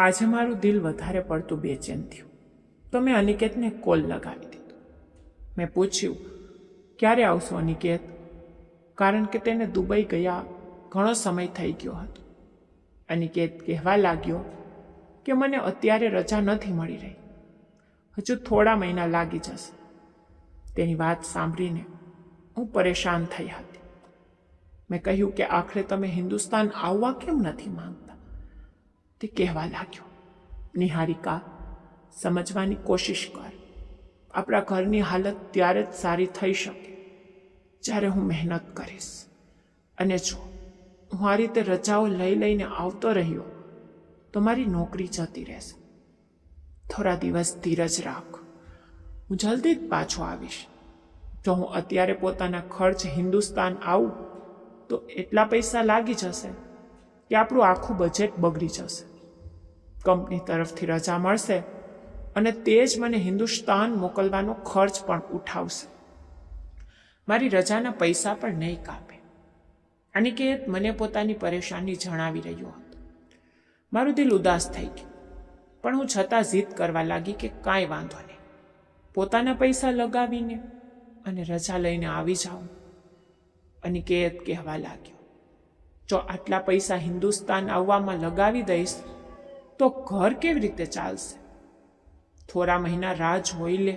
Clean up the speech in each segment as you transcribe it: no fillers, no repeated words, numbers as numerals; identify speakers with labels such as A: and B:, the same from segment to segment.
A: આજે મારું દિલ વધારે પડતું બેચેન થયું તો મેં અનિકેતને કોલ લગાવી દીધો. મેં પૂછ્યું, ક્યારે આવશો અનિકેત? કારણ કે તેને દુબઈ ગયા ઘણો સમય થઈ ગયો હતો. અનિકેત કહેવા લાગ્યો કે મને અત્યારે રજા નથી મળી રહી, હજુ થોડા મહિના લાગી જશે. તેની વાત સાંભળીને હું પરેશાન થઈ હતી. મેં કહ્યું કે આખરે તમે હિન્દુસ્તાન આવવા કેમ નથી માંગતા? તે કહેવા લાગ્યો, નિહારિકા, સમજવાની કોશિશ કર. આપણા ઘરની હાલત ત્યારે જ સારી થઈ શકે જ્યારે હું મહેનત કરીશ. અને જો હું આ રીતે રજાઓ લઈને આવતો રહ્યો તો મારી નોકરી જતી રહેશે. થોડા દિવસ ધીરજ રાખ, હું જલ્દી જ પાછો આવીશ. જો હું અત્યારે પોતાના ખર્ચ હિન્દુસ્તાન આવું તો એટલા પૈસા લાગી જશે કે આપણું આખું બજેટ બગડી જશે. કંપની તરફથી રજા મળશે અને તે જ મને હિન્દુસ્તાન મોકલવાનો ખર્ચ પણ ઉઠાવશે. મારી રજાના પૈસા પણ નહીં કાપે. અનિકેત મને પોતાની પરેશાની જણાવી રહ્યો હતો. મારું દિલ ઉદાસ થઈ ગયું, પણ હું છતાં જીદ કરવા લાગી કે કાંઈ વાંધો નહીં, પોતાના પૈસા લગાવીને અને રજા લઈને આવી જાઉં. અનિકેત કહેવા લાગ્યો, જો આટલા પૈસા હિન્દુસ્તાન આવવામાં લગાવી દઈશ તો ઘર કેવી રીતે ચાલશે? થોડા મહિના રાહ જોઈ લે.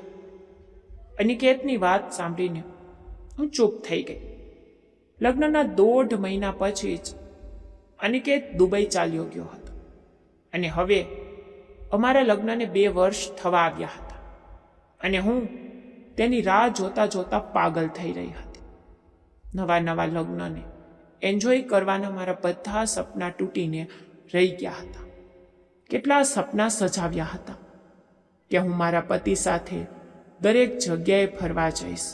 A: અનિકેતની વાત સાંભળીને હું ચૂપ થઈ ગઈ. લગ્નના 1.5 મહિના પછી જ અનિકેત દુબઈ ચાલ્યો ગયો હતો અને હવે અમારા લગ્નને 2 વર્ષ થવા આવ્યા હતા અને હું તેની રાહ જોતા જોતા પાગલ થઈ રહી હતી. નવા લગ્નને એન્જોય કરવાના મારા બધા સપના તૂટીને રહી ગયા હતા. કેટલા સપના સજાવ્યા હતા કે હું મારા પતિ સાથે દરેક જગ્યાએ ફરવા જઈશ,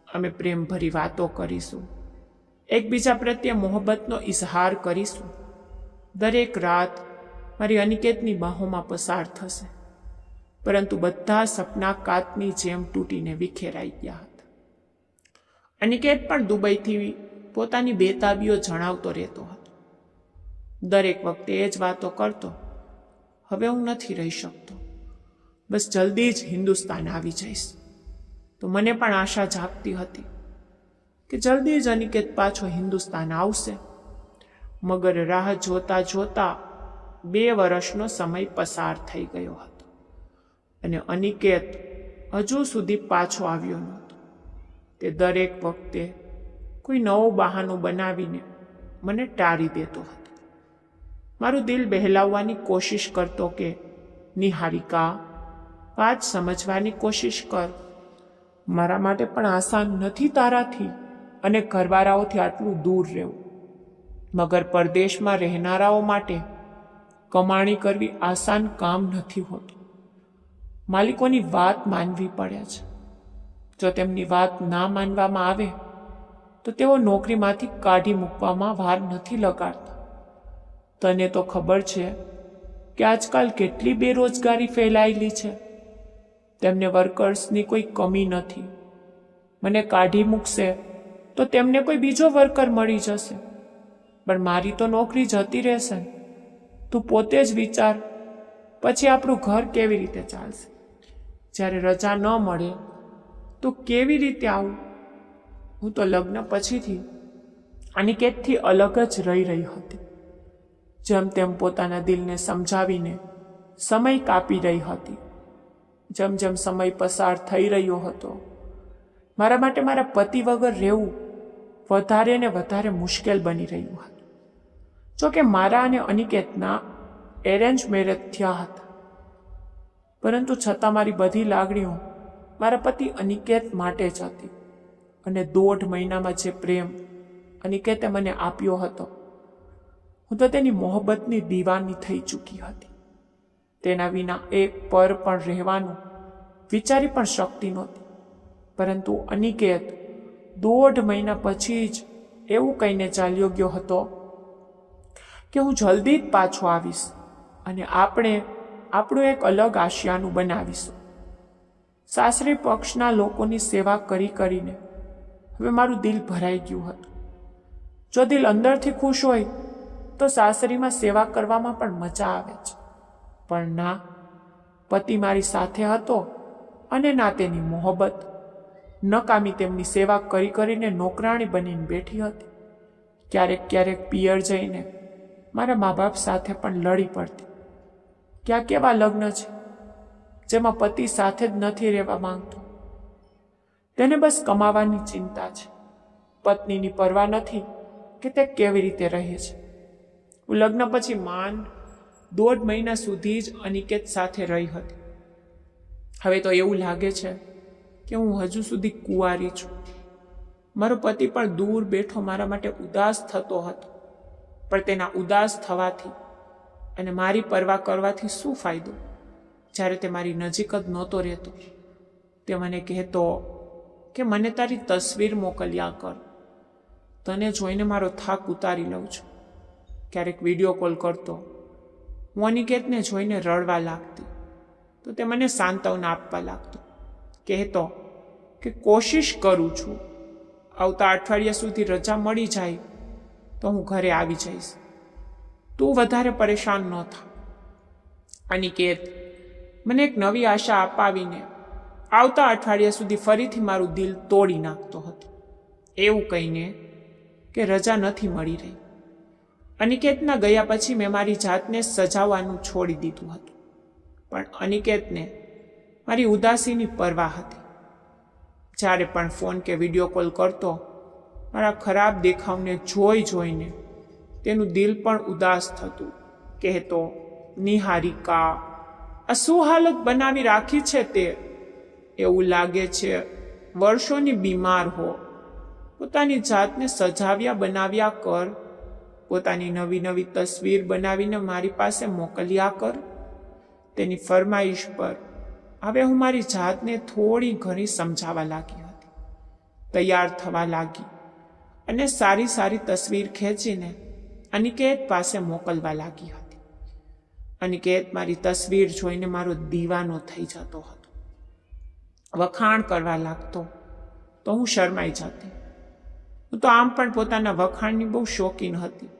A: અમે પ્રેમભરી વાતો કરીશું, એકબીજા પ્રત્યે મોહબ્બતનો ઇઝહાર કરીશું. દરેક રાત મારી અનિકેતની બાહોમાં પસાર થશે, પરંતુ બધા સપના કાચની જેમ તૂટીને વિખેરાઈ ગયા હતા. અનિકેત પણ દુબઈથી પોતાની બેતાબીઓ જણાવતો રહેતો હતો. દરેક વખતે એ જ વાતો કરતો, હવે હું નથી રહી શકતો, બસ જલ્દી જ હિન્દુસ્તાન આવી જઈશ. તો મને પણ આશા જાગતી હતી કે જલ્દી જ અનિકેત પાછો હિન્દુસ્તાન આવશે. મગર રાહ જોતા જોતા 2 વર્ષનો સમય પસાર થઈ ગયો હતો અને અનિકેત હજુ સુધી પાછો આવ્યો નહોતો. તે દરેક વખતે કોઈ નવું બહાનું બનાવીને મને ટાળી દેતો હતો. મારું દિલ બહેલાવવાની કોશિશ કરતો કે નિહારિકા, વાત સમજવાની કોશિશ કર. મારા માટે પણ આસાન નથી તારાથી અને ઘરવાળાઓથી આટલું દૂર રહેવું. મગર પરદેશમાં રહેનારાઓ માટે કમાણી કરવી આસાન કામ નથી હોતું. માલિકોની વાત માનવી પડે છે. જો તેમની વાત ના માનવામાં આવે તો તેઓ નોકરીમાંથી કાઢી મૂકવામાં વાર નથી લગાડતા. તને તો ખબર છે કે આજકાલ કેટલી બેરોજગારી ફેલાયેલી છે. તેમને વર્કર્સની કોઈ કમી નથી. મને કાઢી મૂકશે તો તેમને કોઈ બીજો વર્કર મળી જશે, પણ મારી તો નોકરી જતી રહેશે. તું પોતે જ વિચાર, પછી આપણું ઘર કેવી રીતે ચાલશે? જ્યારે રજા ન મળે તો કેવી રીતે આવું? હું તો લગ્ન પછીથી અનિકેતથી અલગ જ રહી હતી. જેમ તેમ પોતાના દિલને સમજાવીને સમય કાપી રહી હતી. જેમ જેમ સમય પસાર થઈ રહ્યો હતો, મારા માટે મારા પતિ વગર રહેવું વધારે ને વધારે મુશ્કેલ બની રહ્યું હતું. જોકે મારા અને અનિકેતના એરેન્જ મેરેજ થયા હતા, પરંતુ છતાં મારી બધી લાગણીઓ મારા પતિ અનિકેત માટે જ હતી. અને 1.5 મહિનામાં જે પ્રેમ અનિકેતે મને આપ્યો હતો, હું તો તેની મોહબ્બતની દીવાની થઈ ચૂકી હતી. તેના વિના એક પર પણ રહેવાનું વિચારી પણ શકતી નહોતી. પરંતુ અનિકેત 1.5 મહિના પછી જ એવું કહીને ચાલ્યો ગયો હતો કે હું જલ્દી જ પાછો આવીશ અને આપણે આપણું એક અલગ આશિયાનું બનાવીશું. સાસરી પક્ષના લોકોની સેવા કરીને હવે મારું દિલ ભરાઈ ગયું હતું. જો દિલ અંદરથી ખુશ હોય તો સાસરીમાં સેવા કરવામાં પણ મજા આવે છે. પણ ના, પતિ મારી સાથે હતો અને ના તેની મોહબ્બત. નકામી તેમની સેવા કરી કરીને નોકરાણી બનીને બેઠી હતી. ક્યારેક ક્યારેક પિયર જઈને મારા મા બાપ સાથે પણ લડી પડતી. ક્યાં કેવા લગ્ન છે જેમાં પતિ સાથે જ નથી રહેવા માંગતો. તેને બસ કમાવાની ચિંતા છે, પત્નીની પરવા નથી કે તે કેવી રીતે રહે છે. હું લગ્ન પછી માંડ 1.5 મહિના સુધી જ અનિકેત સાથે રહી હતી. હવે તો એવું લાગે છે કે હું હજુ સુધી કુંવારી છું. મારો પતિ પણ દૂર બેઠો મારા માટે ઉદાસ થતો હતો, પણ તેના ઉદાસ થવાથી અને મારી પરવા કરવાથી શું ફાયદો, જ્યારે તે મારી નજીક જ નહોતો રહેતો. તે મને કહેતો કે મને તારી તસવીર મોકલ્યા કર, તને જોઈને મારો થાક ઉતારી લઉં છું. ક્યારેક વિડીયો કોલ કરતો. હું અનિકેતને જોઈને રડવા લાગતી તો તે મને સાંત્વના આપવા લાગતો. કહેતો કે કોશિશ કરું છું, આવતા અઠવાડિયા સુધી રજા મળી જાય તો હું ઘરે આવી જઈશ, તું વધારે પરેશાન ન થા. અનિકેત મને એક નવી આશા અપાવીને આવતા અઠવાડિયા સુધી ફરીથી મારું દિલ તોડી નાખતો હતો, એવું કહીને કે રજા નથી મળી રહી. અનિકેતના ગયા પછી મેં મારી જાતને સજાવવાનું છોડી દીધું હતું, પણ અનિકેતને મારી ઉદાસીની પરવા હતી. જ્યારે પણ ફોન કે વિડીયો કોલ કરતો, મારા ખરાબ દેખાવને જોઈને તેનું દિલ પણ ઉદાસ થતું. કહેતો, નિહારિકા, આ શું હાલત બનાવી રાખી છે તે? એવું લાગે છે વર્ષોની બીમાર હો. પોતાની જાતને સજાવ્યા બનાવ્યા કર, પોતાની નવી નવી તસવીર બનાવીને મારી પાસે મોકલ્યા કર. તેની ફરમાઈશ પર હવે હું મારી જાતને થોડી ઘણી સમજાવવા લાગી હતી. તૈયાર થવા લાગી અને સારી સારી તસવીર ખેંચીને અનિકેત પાસે મોકલવા લાગી હતી. અનિકેત મારી તસવીર જોઈને મારો દીવાનો થઈ જતો હતો. વખાણ કરવા લાગતો તો હું શરમાઈ જતી. હું તો આમ પણ પોતાના વખાણની બહુ શોખીન હતી,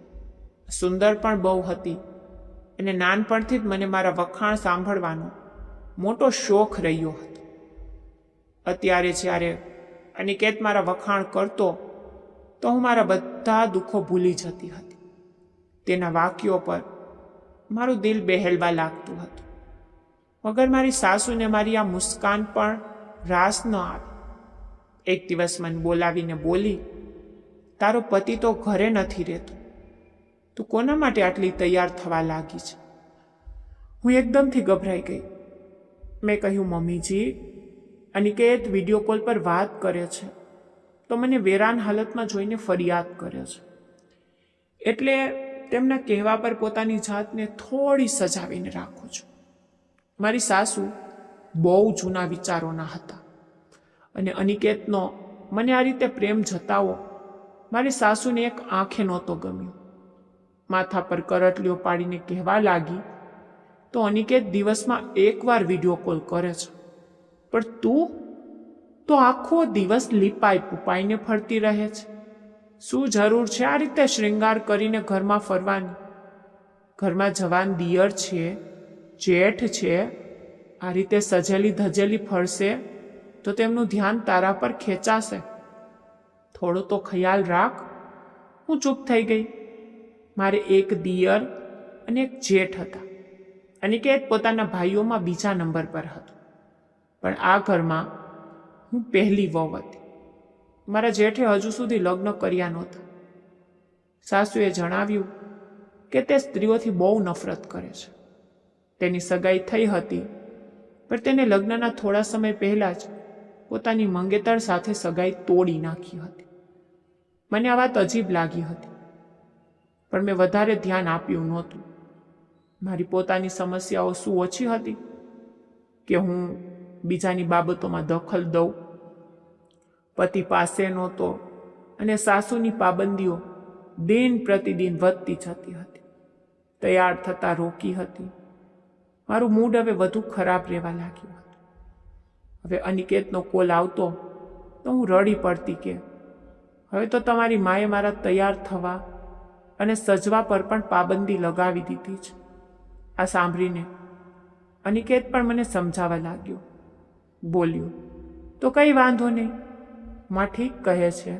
A: સુંદર પણ બહુ હતી, અને નાનપણથી જ મને મારા વખાણ સાંભળવાનો મોટો શોખ રહ્યો હતો. અત્યારે જ્યારે અનિકેત મારા વખાણ કરતો તો હું મારા બધા દુઃખો ભૂલી જતી હતી. તેના વાક્યો પર મારું દિલ બહેલવા લાગતું હતું. મગર મારી સાસુને મારી આ મુસ્કાન પણ રાસ ન આવી. એક દિવસ મને બોલાવીને બોલી, તારો પતિ તો ઘરે નથી રહેતો, તું કોના માટે આટલી તૈયાર થવા લાગી છે? હું એકદમથી ગભરાઈ ગઈ. મેં કહ્યું, મમ્મીજી, અનિકેત વિડીયો કોલ પર વાત કરે છે તો મને વેરાન હાલતમાં જોઈને ફરિયાદ કરે છે, એટલે તેમના કહેવા પર પોતાની જાતને થોડી સજાવીને રાખું છું. મારી સાસુ બહુ જૂના વિચારોના હતા અને અનિકેતનો મને આ રીતે પ્રેમ જતાવો મારી સાસુને એક આંખે નહોતો ગમ્યો. માથા પર કરટલીઓ પાડીને કહેવા લાગી, તો અનિકેત દિવસમાં 1 વાર વિડીયો કોલ કરે છે, પણ તું તો આખો દિવસ લીપાઈ પુપાઈને ફરતી રહે છે. શું જરૂર છે આ રીતે શ્રૃંગાર કરીને ઘરમાં ફરવાની? ઘરમાં જવાન દિયર છે, જેઠ છે, આ રીતે સજેલી ધજેલી ફરશે તો તેમનું ધ્યાન તારા પર ખેંચાશે. થોડો તો ખ્યાલ રાખ. હું ચૂપ થઈ ગઈ. મારે એક દિયર અને એક જેઠ હતા. અનિકેત પોતાના ભાઈઓમાં બીજા નંબર પર હતો, પણ આ ઘરમાં હું પહેલી વહુ હતી. મારા જેઠે હજુ સુધી લગ્ન કર્યા નહોતા. સાસુએ જણાવ્યું કે તે સ્ત્રીઓથી બહુ નફરત કરે છે. તેની સગાઈ થઈ હતી, પણ તેને લગ્નના થોડા સમય પહેલા જ પોતાની મંગેતર સાથે સગાઈ તોડી નાખી હતી. મને આ વાત અજીબ લાગી હતી, પણ મેં વધારે ધ્યાન આપ્યું નહોતું. મારી પોતાની સમસ્યાઓ શું ઓછી હતી કે હું બીજાની બાબતોમાં દખલ દઉં? પતિ પાસે નહોતો અને સાસુની પાબંદીઓ દિન પ્રતિદિન વધતી જતી હતી. તૈયાર થતાં રોકી હતી. મારું મૂડ હવે વધુ ખરાબ રહેવા લાગ્યું હતું. હવે અનિકેતનો કોલ આવતો તો હું રડી પડતી કે હવે તો તમારી માએ મારા તૈયાર થવા અને સજવા પર પણ પાબંદી લગાવી દીધી છે. આ સાંભળીને અનિકેત પણ મને સમજાવવા લાગ્યો. બોલ્યો, તો કંઈ વાંધો નહીં, માં ઠીક કહે છે,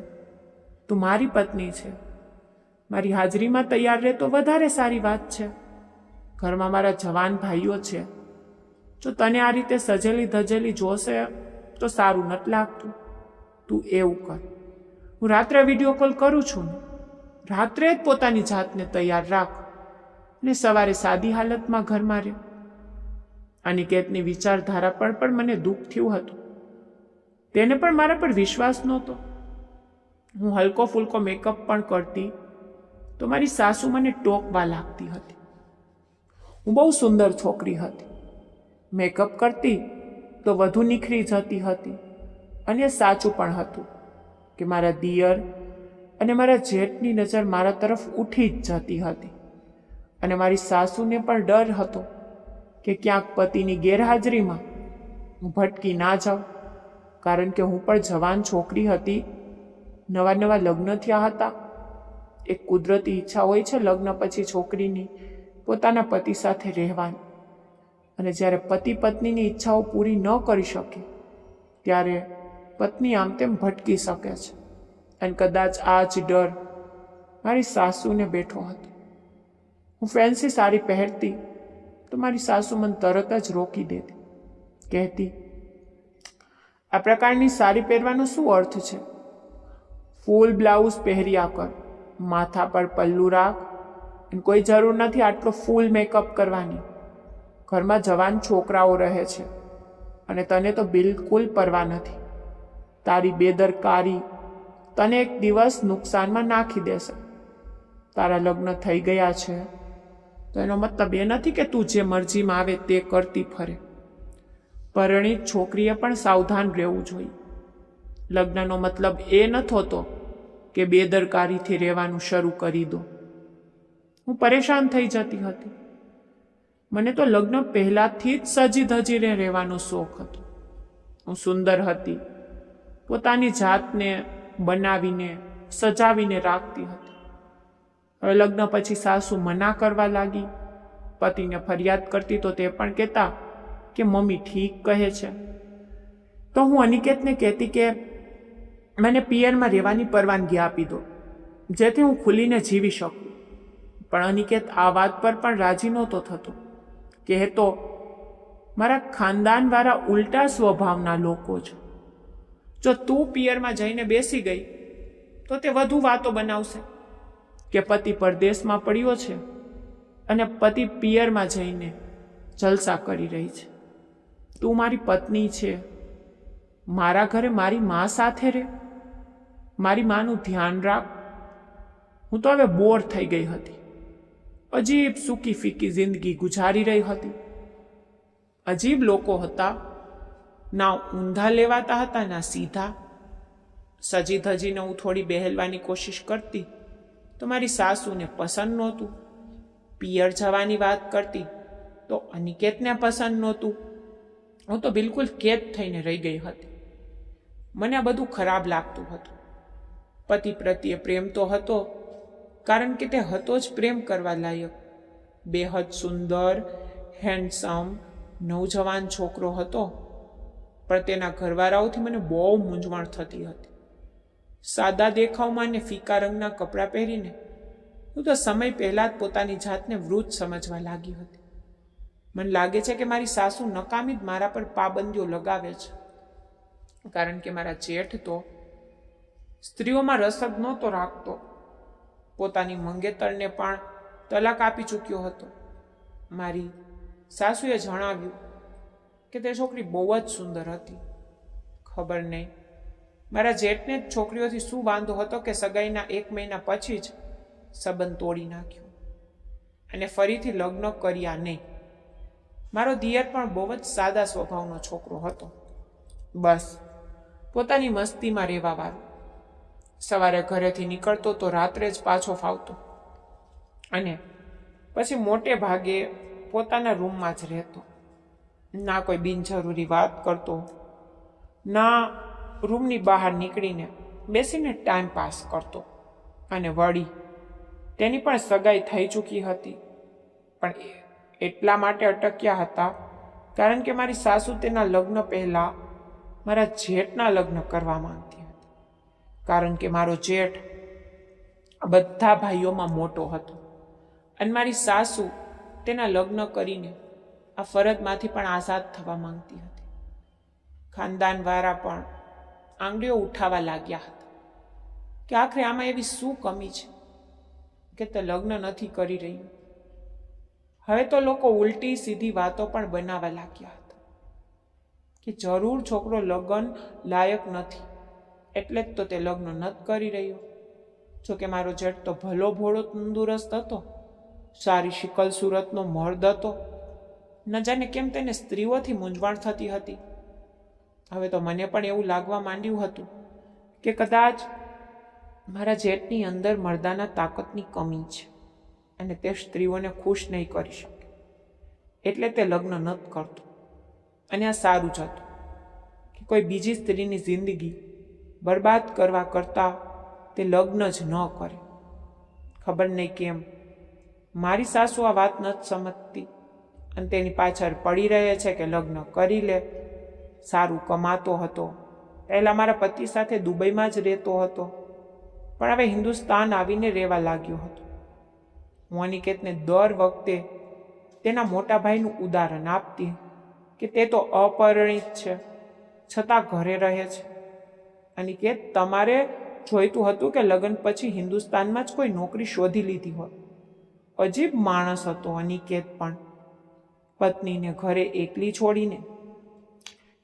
A: તું મારી પત્ની છે, મારી હાજરીમાં તૈયાર રહે તો વધારે સારી વાત છે. ઘરમાં મારા જવાન ભાઈઓ છે, જો તને આ રીતે સજેલી ધજેલી જોશે તો સારું નથી લાગતું. તું એવું કર, હું રાત્રે વિડીયો કોલ કરું છું ને, રાત્રે જ પોતાની જાતને તૈયાર રાખ ને સવારે સાદી હાલતમાં ઘરમાં રહે. અનિકેતની વિચારધારા પર પણ મને દુઃખ થયું હતું. તેને પણ મારા પર વિશ્વાસ નહોતો. હું હલકો ફૂલકો મેકઅપ પણ કરતી તો મારી સાસુ મને ટોકવા લાગતી હતી. હું બહુ સુંદર છોકરી હતી. મેકઅપ કરતી તો વધુ નિખરી જતી હતી. અને સાચું પણ હતું કે મારા દિયર અને મારા જેઠની નજર મારા તરફ ઉઠી જ જતી હતી. અને મારી સાસુને પણ ડર હતો કે ક્યાંક પતિની ગેરહાજરીમાં હું ભટકી ના જાઉં, કારણ કે હું પણ જવાન છોકરી હતી. નવા નવા લગ્ન થયા હતા. એક કુદરતી ઈચ્છા હોય છે લગ્ન પછી છોકરીની પોતાના પતિ સાથે રહેવાની. અને જ્યારે પતિ પત્નીની ઈચ્છાઓ પૂરી ન કરી શકે ત્યારે પત્ની આમ તેમ ભટકી શકે છે. અને કદાચ આ જ ડર મારી સાસુને બેઠો હતો. હું ફેન્સી સાડી પહેરતી તો મારી સાસુ મને તરત જ રોકી દેતી. કહેતી, આ પ્રકારની સાડી પહેરવાનો શું અર્થ છે? ફૂલ બ્લાઉઝ પહેર્યા કર, માથા પર પલ્લુ રાખ, અને કોઈ જરૂર નથી આટલો ફૂલ મેકઅપ કરવાની. ઘરમાં જવાન છોકરાઓ રહે છે અને તને તો બિલકુલ પરવા નથી. તારી બેદરકારી તને એક દિવસ નુકસાનમાં નાખી દેશે. તારા લગ્ન થઈ ગયા છે તો એનો મતલબ એ નથી કે તું જે મરજીમાં આવે તે કરતી ફરે. પરણિત છોકરીએ પણ સાવધાન રહેવું જોઈએ. લગ્નનો મતલબ એ નથી હોતો કે બેદરકારીથી રહેવાનું શરૂ કરી દો. હું પરેશાન થઈ જતી હતી. મને તો લગ્ન પહેલાથી જ સજી ધજીને રહેવાનો શોખ હતો. હું સુંદર હતી, પોતાની જાતને બનાવીને સજાવીને રાખતી હતી. હવે લગ્ન પછી સાસુ મના કરવા લાગી. પતિને ફરિયાદ કરતી તો તે પણ કહેતા કે મમ્મી ઠીક કહે છે. તો હું અનિકેતને કહેતી કે મને પિયરમાં રહેવાની પરવાનગી આપી દો, જેથી હું ખુલીને જીવી શકું. પણ અનિકેત આ વાત પર પણ રાજી નહોતો થતો. કહેતો, મારા ખાનદાનવાળા ઉલટા સ્વભાવના લોકો છે. જો તું પિયરમાં જઈને બેસી ગઈ તો તે વધુ વાતો બનાવશે કે પતિ પરદેશમાં પડ્યો છે અને પતિ પિયરમાં જઈને જલસા કરી રહી છે. તું મારી પત્ની છે, મારા ઘરે મારી મા સાથે રહે, મારી માનું ધ્યાન રાખ. હું તો હવે બોર થઈ ગઈ હતી. અજીબ સૂકી ફીકી જિંદગી ગુજારી રહી હતી. અજીબ લોકો હતા, ના ઊંધા લેવાતા હતા ના સીધા. સજી ધજીને હું થોડી બહેલવાની કોશિશ કરતી તો મારી સાસુને પસંદ નહોતું. પિયર જવાની વાત કરતી તો અનિકેતને પસંદ નહોતું. હું તો બિલકુલ કેદ થઈને રહી ગઈ હતી. મને આ બધું ખરાબ લાગતું હતું. પતિ પ્રત્યે પ્રેમ તો હતો, કારણ કે તે હતો જ પ્રેમ કરવા લાયક. બેહદ સુંદર, હેન્ડસમ, નવજવાન છોકરો હતો. પણ તેના ઘરવાળાઓથી મને બહુ મૂંઝવણ થતી હતી. સાદા દેખાવમાં અને ફીકા રંગના કપડાં પહેરીને હું તો સમય પહેલા જ પોતાની જાતને વૃદ્ધ સમજવા લાગી હતી. મને લાગે છે કે મારી સાસુ નકામી જ મારા પર પાબંદીઓ લગાવે છે, કારણ કે મારા જેઠ તો સ્ત્રીઓમાં રસ જ નહોતો રાખતો. પોતાની મંગેતરને પણ તલાક આપી ચૂક્યો હતો. મારી સાસુએ જણાવ્યું કે તે છોકરી બહુ જ સુંદર હતી. ખબર નહીં મારા જેઠને જ છોકરીઓથી શું વાંધો હતો કે સગાઈના 1 મહિના પછી જ સંબંધ તોડી નાખ્યો અને ફરીથી લગ્ન કર્યા નહીં. મારો દિયર પણ બહુ જ સાદા સ્વભાવનો છોકરો હતો. બસ પોતાની મસ્તીમાં રહેવા વાળો. સવારે ઘરેથી નીકળતો તો રાત્રે જ પાછો ફાવતો અને પછી મોટે ભાગે પોતાના રૂમમાં જ રહેતો. ના કોઈ બિનજરૂરી વાત કરતો, ના રૂમની બહાર નીકળીને બેસીને ટાઈમ પાસ કરતો. અને વળી તેની પણ સગાઈ થઈ ચૂકી હતી, પણ એટલા માટે અટક્યા હતા કારણ કે મારી સાસુ તેના લગ્ન પહેલાં મારા જેઠના લગ્ન કરવા માંગતી હતી, કારણ કે મારો જેઠ બધા ભાઈઓમાં મોટો હતો અને મારી સાસુ તેના લગ્ન કરીને આ ફરજમાંથી પણ આઝાદ થવા માંગતી હતી. ખાનદાનવાળા પણ આંગળીઓ ઉઠાવવા લાગ્યા હતા કે આખરે આમાં એવી શું કમી છે કે તે લગ્ન નથી કરી રહ્યું. હવે તો લોકો ઉલટી સીધી વાતો પણ બનાવવા લાગ્યા હતા કે જરૂર છોકરો લગ્ન લાયક નથી એટલે જ તો તે લગ્ન નથી કરી રહ્યો. જોકે મારો જેઠ તો ભલો ભોળો તંદુરસ્ત હતો, સારી શિકલ સુરતનો મર્દ હતો. ન જાણે કેમ તેને સ્ત્રીઓથી મૂંઝવણ થતી હતી. હવે તો મને પણ એવું લાગવા માંડ્યું હતું કે કદાચ મારા જેઠની અંદર મર્દાના તાકાતની કમી છે અને તે સ્ત્રીઓને ખુશ નહીં કરી શકે, એટલે તે લગ્ન નથી કરતો. અને આ સારું જ હતું કે કોઈ બીજી સ્ત્રીની જિંદગી બરબાદ કરવા કરતાં તે લગ્ન જ ન કરે. ખબર નહીં કેમ મારી સાસુ આ વાત નથી સમજતી અને તેની પાછળ પડી રહે છે કે લગ્ન કરી લે. સારું કમાતો હતો, પહેલાં મારા પતિ સાથે દુબઈમાં જ રહેતો હતો, પણ હવે હિન્દુસ્તાન આવીને રહેવા લાગ્યો હતો. હું અનિકેતને દર વખતે તેના મોટા ભાઈનું ઉદાહરણ આપતી કે તે તો અપરિણિત છે છતાં ઘરે રહે છે. અનિકેત, તમારે જોઈતું હતું કે લગ્ન પછી હિન્દુસ્તાનમાં જ કોઈ નોકરી શોધી લીધી હોય. અજીબ માણસ હતો અનિકેત પણ. પત્નીને ઘરે એકલી છોડીને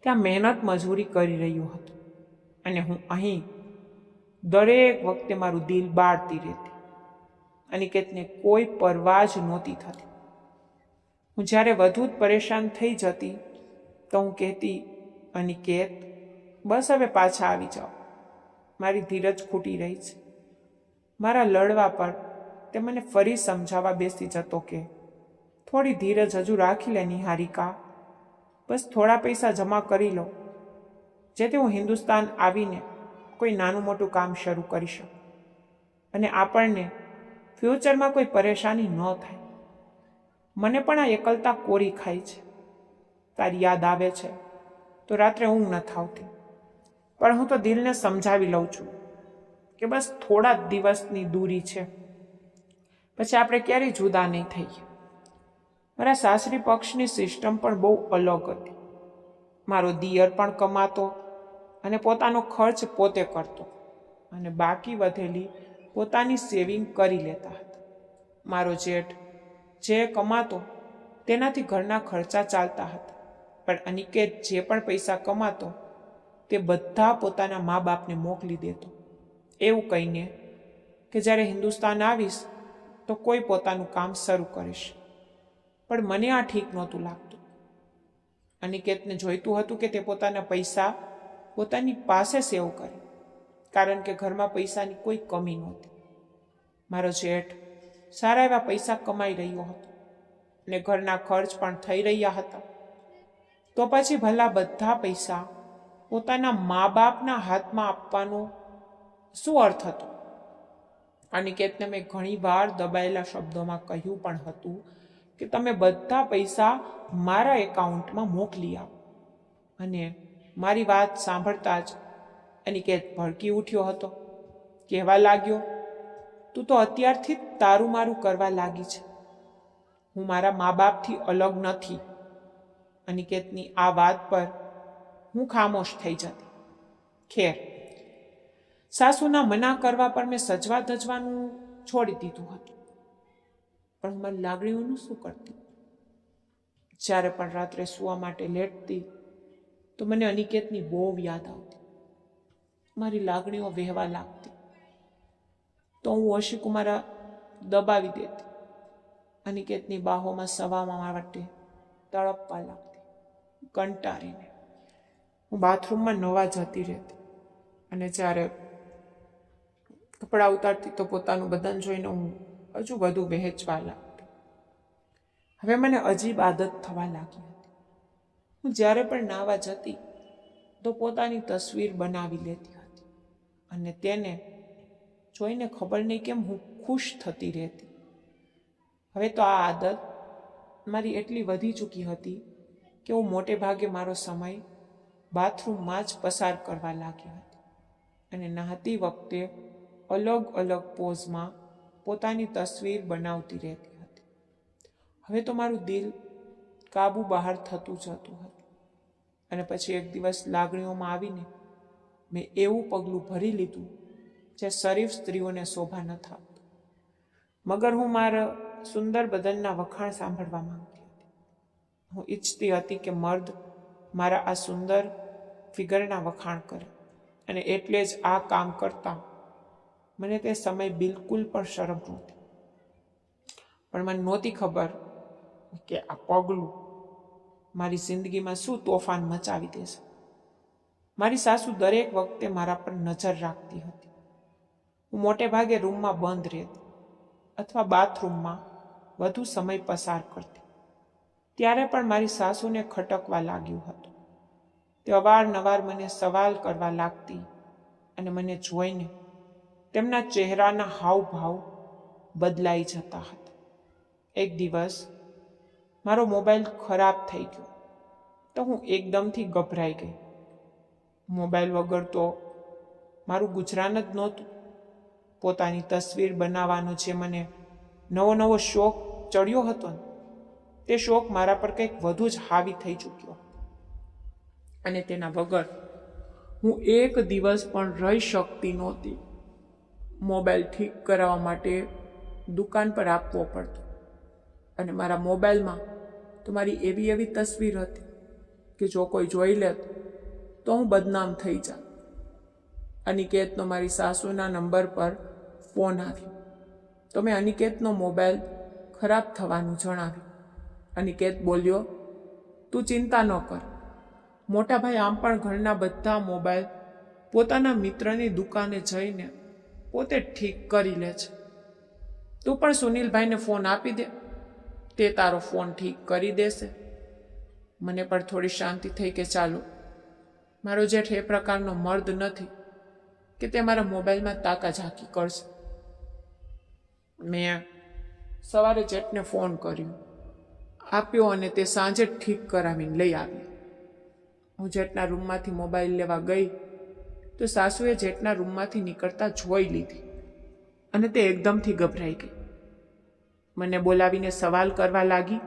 A: ત્યાં મહેનત મજૂરી કરી રહ્યો હતો અને હું અહીં દરેક વખતે મારું દિલ બાળતી રહેતી. અનિકેતને કોઈ પરવા જ નહોતી થતી. હું જ્યારે વધુ જ પરેશાન થઈ જતી તો હું કહેતી, અનિકેત બસ હવે પાછા આવી જાઓ, મારી ધીરજ ખૂટી રહી છે. મારા લડવા પર તે મને ફરી સમજાવવા બેસી જતો કે થોડી ધીરજ હજુ રાખી લે નિહારિકા, બસ થોડા પૈસા જમા કરી લો જેથી હું હિન્દુસ્તાન આવીને કોઈ નાનું મોટું કામ શરૂ કરી શકું અને આપણને ફ્યુચરમાં કોઈ પરેશાની ન થાય. મને પણ આ એકલતા કોરી ખાય છે. તારી યાદ આવે છે તો રાત્રે ઊંઘ નથી આવતી, પણ હું તો દિલને સમજાવી લઉં છું કે બસ થોડા જ દિવસની દૂરી છે, પછી આપણે ક્યારેય જુદા નહીં થઈએ. મારા સાસરી પક્ષની સિસ્ટમ પણ બહુ અલગ હતી. મારો દિયર પણ કમાતો અને પોતાનો ખર્ચ પોતે કરતો અને બાકી વધેલી પોતાની સેવિંગ કરી લેતા હતા. મારો જેઠ જે કમાતો તેનાથી ઘરના ખર્ચા ચાલતા હતા, પણ અનિકેત જે પણ પૈસા કમાતો તે બધા પોતાના મા બાપને મોકલી દેતો, એવું કહીને કે જ્યારે હિન્દુસ્તાન આવીશ તો કોઈ પોતાનું કામ શરૂ કરીશ. પણ મને આ ઠીક નહોતું લાગતું. અનિકેતને જોઈતું હતું કે તે પોતાના પૈસા પોતાની પાસે સેવ કરે, કારણ કે ઘરમાં પૈસાની કોઈ કમી નહોતી. મારો જેઠ સારા એવા પૈસા કમાઈ રહ્યો હતો અને ઘરના ખર્ચ પણ થઈ રહ્યા હતા. તો પછી ભલા બધા પૈસા પોતાના મા બાપના હાથમાં આપવાનો શું અર્થ હતો? અનિકેતને મેં ઘણી વાર દબાયેલા શબ્દોમાં કહ્યું પણ હતું કે તમે બધા પૈસા મારા એકાઉન્ટમાં મોકલી આપો. અને મારી વાત સાંભળતા જ અનિકેત ભડકી ઉઠ્યો હતો. કહેવા લાગ્યો, તું તો અત્યારથી જ તારું મારું કરવા લાગી છે. હું મારા મા બાપથી અલગ નથી. અનિકેતની આ વાત પર હું ખામોશ થઈ જતી. ખેર, સાસુના મના કરવા પર મેં સજવા ધજવાનું છોડી દીધું હતું, પણ હું મારી લાગણીઓનું શું કરતી? જ્યારે પણ રાત્રે સૂવા માટે લેટતી તો મને અનિકેતની બહુ યાદ આવતી. મારી લાગણીઓ વહેવા લાગતી તો હું ઓશીકુમારા દબાવી દેતી. અનિકેતની બાહોમાં સવામાં માટે તડપવા લાગતી. કંટાળીને હું બાથરૂમમાં નવા જતી રહેતી અને જ્યારે કપડાં ઉતારતી તો પોતાનું બદન જોઈને હું હજુ વધુ વહેંચવા લાગતી. હવે મને અજીબ આદત થવા લાગી હતી. હું જ્યારે પણ નાહવા જતી તો પોતાની તસવીર બનાવી લેતી હતી અને તેને જોઈને ખબર નહીં કેમ હું ખુશ થતી રહેતી. હવે તો આ આદત મારી એટલી વધી ચૂકી હતી કે હું મોટે ભાગે મારો સમય બાથરૂમમાં જ પસાર કરવા લાગી હતી અને નહાતી વખતે અલગ અલગ પોઝમાં પોતાની તસવીર બનાવતી રહેતી હતી. હવે તો મારું દિલ કાબુ બહાર થતું જતું હતું અને પછી એક દિવસ લાગણીઓમાં આવીને મેં એવું પગલું ભરી લીધું જે શરીફ સ્ત્રીઓને શોભા ન આપતું. મગર હું મારા સુંદર બદનના વખાણ સાંભળવા માંગતી હતી. હું ઈચ્છતી હતી કે મર્દ મારા આ સુંદર ફિગરના વખાણ કરે અને એટલે જ આ કામ કરતા મને તે સમય બિલકુલ પણ શરમ નહોતી. પણ મને નહોતી ખબર કે આ પગલું મારી જિંદગીમાં શું તોફાન મચાવી દેશે. મારી સાસુ દરેક વખતે મારા પર નજર રાખતી હતી. હું મોટે ભાગે રૂમમાં બંધ રહેતી અથવા બાથરૂમમાં વધુ સમય પસાર કરતી. ત્યારે પણ મારી સાસુને ખટકવા લાગ્યું હતું. તે અવારનવાર મને સવાલ કરવા લાગતી અને મને જોઈને તેમના ચહેરાના હાવભાવ બદલાઈ જતા હતા. એક દિવસ મારો મોબાઈલ ખરાબ થઈ ગયો તો હું એકદમથી ગભરાઈ ગઈ. મોબાઈલ વગર તો મારું ગુજરાન જ નહોતું. પોતાની તસવીર બનાવવાનો જે મને નવો શોખ ચડ્યો હતો ને તે શોખ મારા પર કંઈક વધુ જ હાવી થઈ ચૂક્યો અને તેના વગર હું એક દિવસ પણ રહી શકતી નહોતી. મોબાઈલ ઠીક કરાવવા માટે દુકાન પર આપવો પડતો અને મારા મોબાઈલમાં તો મારી એવી તસવીર હતી કે જો કોઈ જોઈ લે તો હું બદનામ થઈ જાત. અનિકેતનો મારી સાસુના નંબર પર ફોન આવ્યો તો મેં અનિકેતનો મોબાઈલ ખરાબ થવાનું જણાવ્યું. અનિકેત બોલ્યો, તું ચિંતા ન કર, મોટા ભાઈ આમ પણ ઘરના બધા મોબાઈલ પોતાના મિત્રની દુકાને જઈને પોતે ઠીક કરી લે છે. તું પણ સુનિલભાઈને ફોન આપી દે, તે તારો ફોન ઠીક કરી દેશે. મને પણ થોડી શાંતિ થઈ કે ચાલો, મારો જેઠ એ પ્રકારનો મર્દ નથી કે તે મારા મોબાઈલમાં તાકાઝાકી કરશે. મેં સવારે જેઠને ફોન કર્યો, આપ્યો અને તે સાંજે ઠીક કરાવીને લઈ આવી. હું જેઠના રૂમમાંથી મોબાઈલ લેવા ગઈ તો સાસુએ જેઠના રૂમમાંથી નીકળતા જોઈ લીધી અને તે એકદમથી ગભરાઈ ગઈ. મને બોલાવીને સવાલ કરવા લાગી,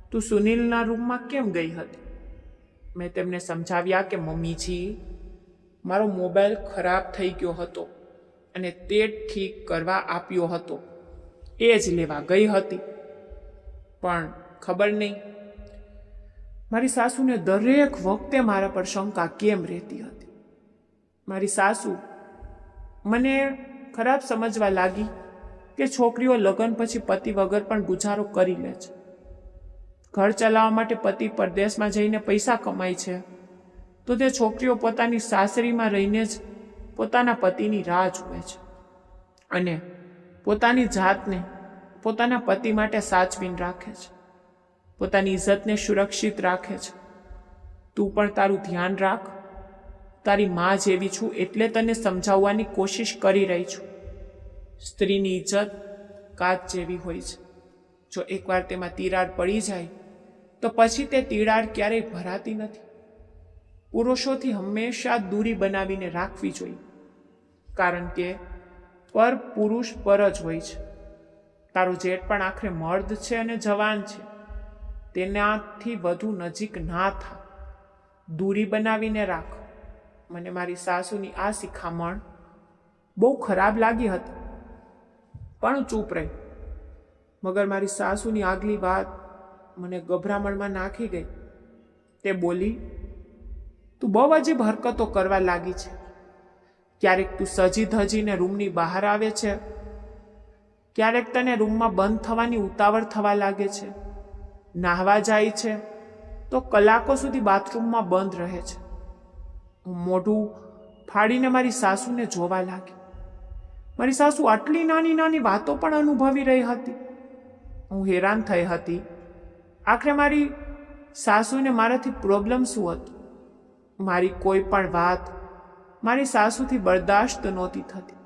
A: તું સુનિલના રૂમમાં કેમ ગઈ હતી? મેં તેમને સમજાવ્યા કે મમ્મીજી, મારો મોબાઈલ ખરાબ થઈ ગયો હતો અને તે ઠીક કરવા આપ્યો હતો, એ જ લેવા ગઈ હતી. પણ ખબર નહીં મારી સાસુને દરેક વખતે મારા પર શંકા કેમ રહેતી હતી. મારી સાસુ મને ખરાબ સમજવા લાગી કે છોકરીઓ લગ્ન પછી પતિ વગર પણ ગુજારો કરી લે છે. ઘર ચલાવવા માટે પતિ પરદેશમાં જઈને પૈસા કમાય છે તો તે છોકરીઓ પોતાની સાસરીમાં રહીને જ પોતાના પતિની રાહ જુએ છે અને પોતાની જાતને પોતાના પતિ માટે સાચવીને રાખે છે, પોતાની ઇજ્જતને સુરક્ષિત રાખે છે. તું પણ તારું ધ્યાન રાખ. તારી માં જેવી છું એટલે તને સમજાવવાની કોશિશ કરી રહી છું. સ્ત્રીની ઇજ્જત કાચ જેવી હોય છે. જો એકવાર તેમાં તિરાડ પડી જાય તો પછી તે તિરાડ ક્યારેય ભરાતી નથી. પુરુષોથી હંમેશા દૂરી બનાવીને રાખવી જોઈએ, કારણ કે પર પુરુષ પર જ હોય છે. તારો જેઠ પણ આખરે મર્દ છે અને જવાન છે. તેનાથી વધુ નજીક ના થા, દૂરી બનાવીને રાખ. મને મારી સાસુની આ શિખામણ બહુ ખરાબ લાગી હતી પણ ચૂપ રહી. મગર મારી સાસુની આગલી વાત મને ગભરામણમાં નાખી ગઈ. તે બોલી, તું બહુ અજીબ હરકતો કરવા લાગી છે. ક્યારેક તું સજી ધજીને રૂમની બહાર આવે છે, ક્યારેક તને રૂમમાં બંધ થવાની ઉતાવળ થવા લાગે છે. નાહવા જાય છે તો કલાકો સુધી બાથરૂમમાં બંધ રહે છે. હું મોઢું ફાડીને મારી સાસુને જોવા લાગી. મારી સાસુ આટલી નાની વાતો પણ અનુભવી રહી હતી. હું હેરાન થઈ હતી. આખરે મારી સાસુને મારાથી પ્રોબ્લેમ શું હતું? મારી કોઈ પણ વાત મારી સાસુથી બરદાશ્ત નહોતી થતી.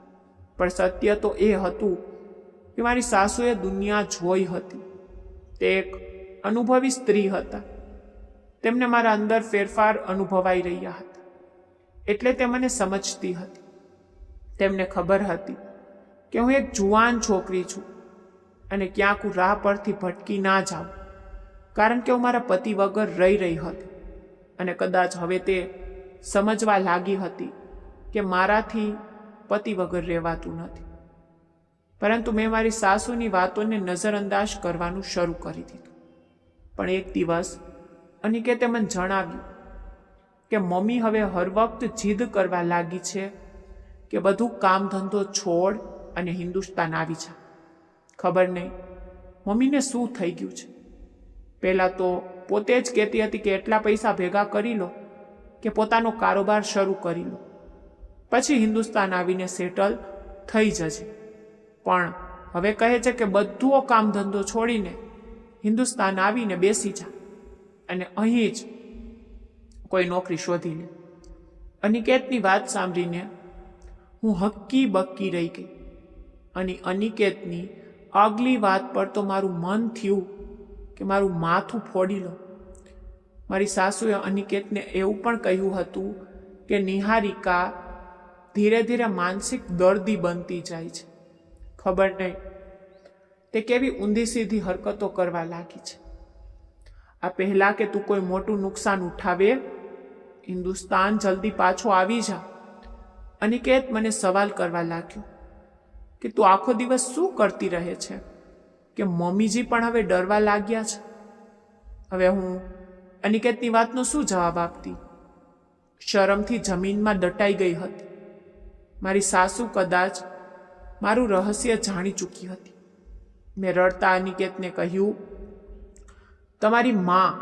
A: પણ સત્ય તો એ હતું કે મારી સાસુએ દુનિયા જોઈ હતી. તે એક અનુભવી સ્ત્રી હતા. તેમને મારા અંદર ફેરફાર અનુભવાઈ રહ્યા હતા. એટલે તે મને સમજતી હતી. તેમને ખબર હતી કે હું એક જુવાન છોકરી છું અને ક્યાંક હું રાહ પરથી ભટકી ના જાઉં, કારણ કે હું મારા પતિ વગર રહી હતી. અને કદાચ હવે તે સમજવા લાગી હતી કે મારાથી પતિ વગર રહેવાતું નથી. પરંતુ મેં મારી સાસુની વાતોને નજરઅંદાજ કરવાનું શરૂ કરી દીધું. પણ એક દિવસ અનિકેતે મને જણાવ્યું કે મમ્મી હવે હર વખત જીદ કરવા લાગી છે કે બધું કામ ધંધો છોડ અને હિન્દુસ્તાન આવી જા. ખબર નહીં મમ્મીને શું થઈ ગયું છે. પહેલાં તો પોતે જ કહેતી હતી કે એટલા પૈસા ભેગા કરી લો કે પોતાનો કારોબાર શરૂ કરી લો, પછી હિન્દુસ્તાન આવીને સેટલ થઈ જજે. પણ હવે કહે છે કે બધું કામ ધંધો છોડીને હિન્દુસ્તાન આવીને બેસી જા અને અહીં જ કોઈ નોકરી શોધી લે. અનિકેતની વાત સાંભળીને હું હક્કી બક્કી રહી ગઈ. અને અનિકેતની આગલી વાત પર તો મારું મન થયું કે મારું માથું ફોડી લો. મારી સાસુએ અનિકેતને એવું પણ કહ્યું હતું કે નિહારિકા ધીરે ધીરે માનસિક દર્દી બનતી જાય છે. ખબર નહીં તે કેવી ઊંધી સીધી હરકતો કરવા લાગી છે. આ પહેલા કે તું કોઈ મોટું નુકસાન ઉઠાવે, હિન્દુસ્તાન જલ્દી પાછો આવી જા. અનિકેત મને સવાલ કરવા લાગ્યો કે તું આખો દિવસ શું કરતી રહે છે, કે મમ્મીજી પણ હવે ડરવા લાગ્યા છે. હવે હું અનિકેતની વાતનો શું જવાબ આપતી? શરમથી જમીનમાં દટાઈ ગઈ હતી. મારી સાસુ કદાચ મારું રહસ્ય જાણી ચૂકી હતી. મેં રડતા અનિકેતને કહ્યું, તમારી માં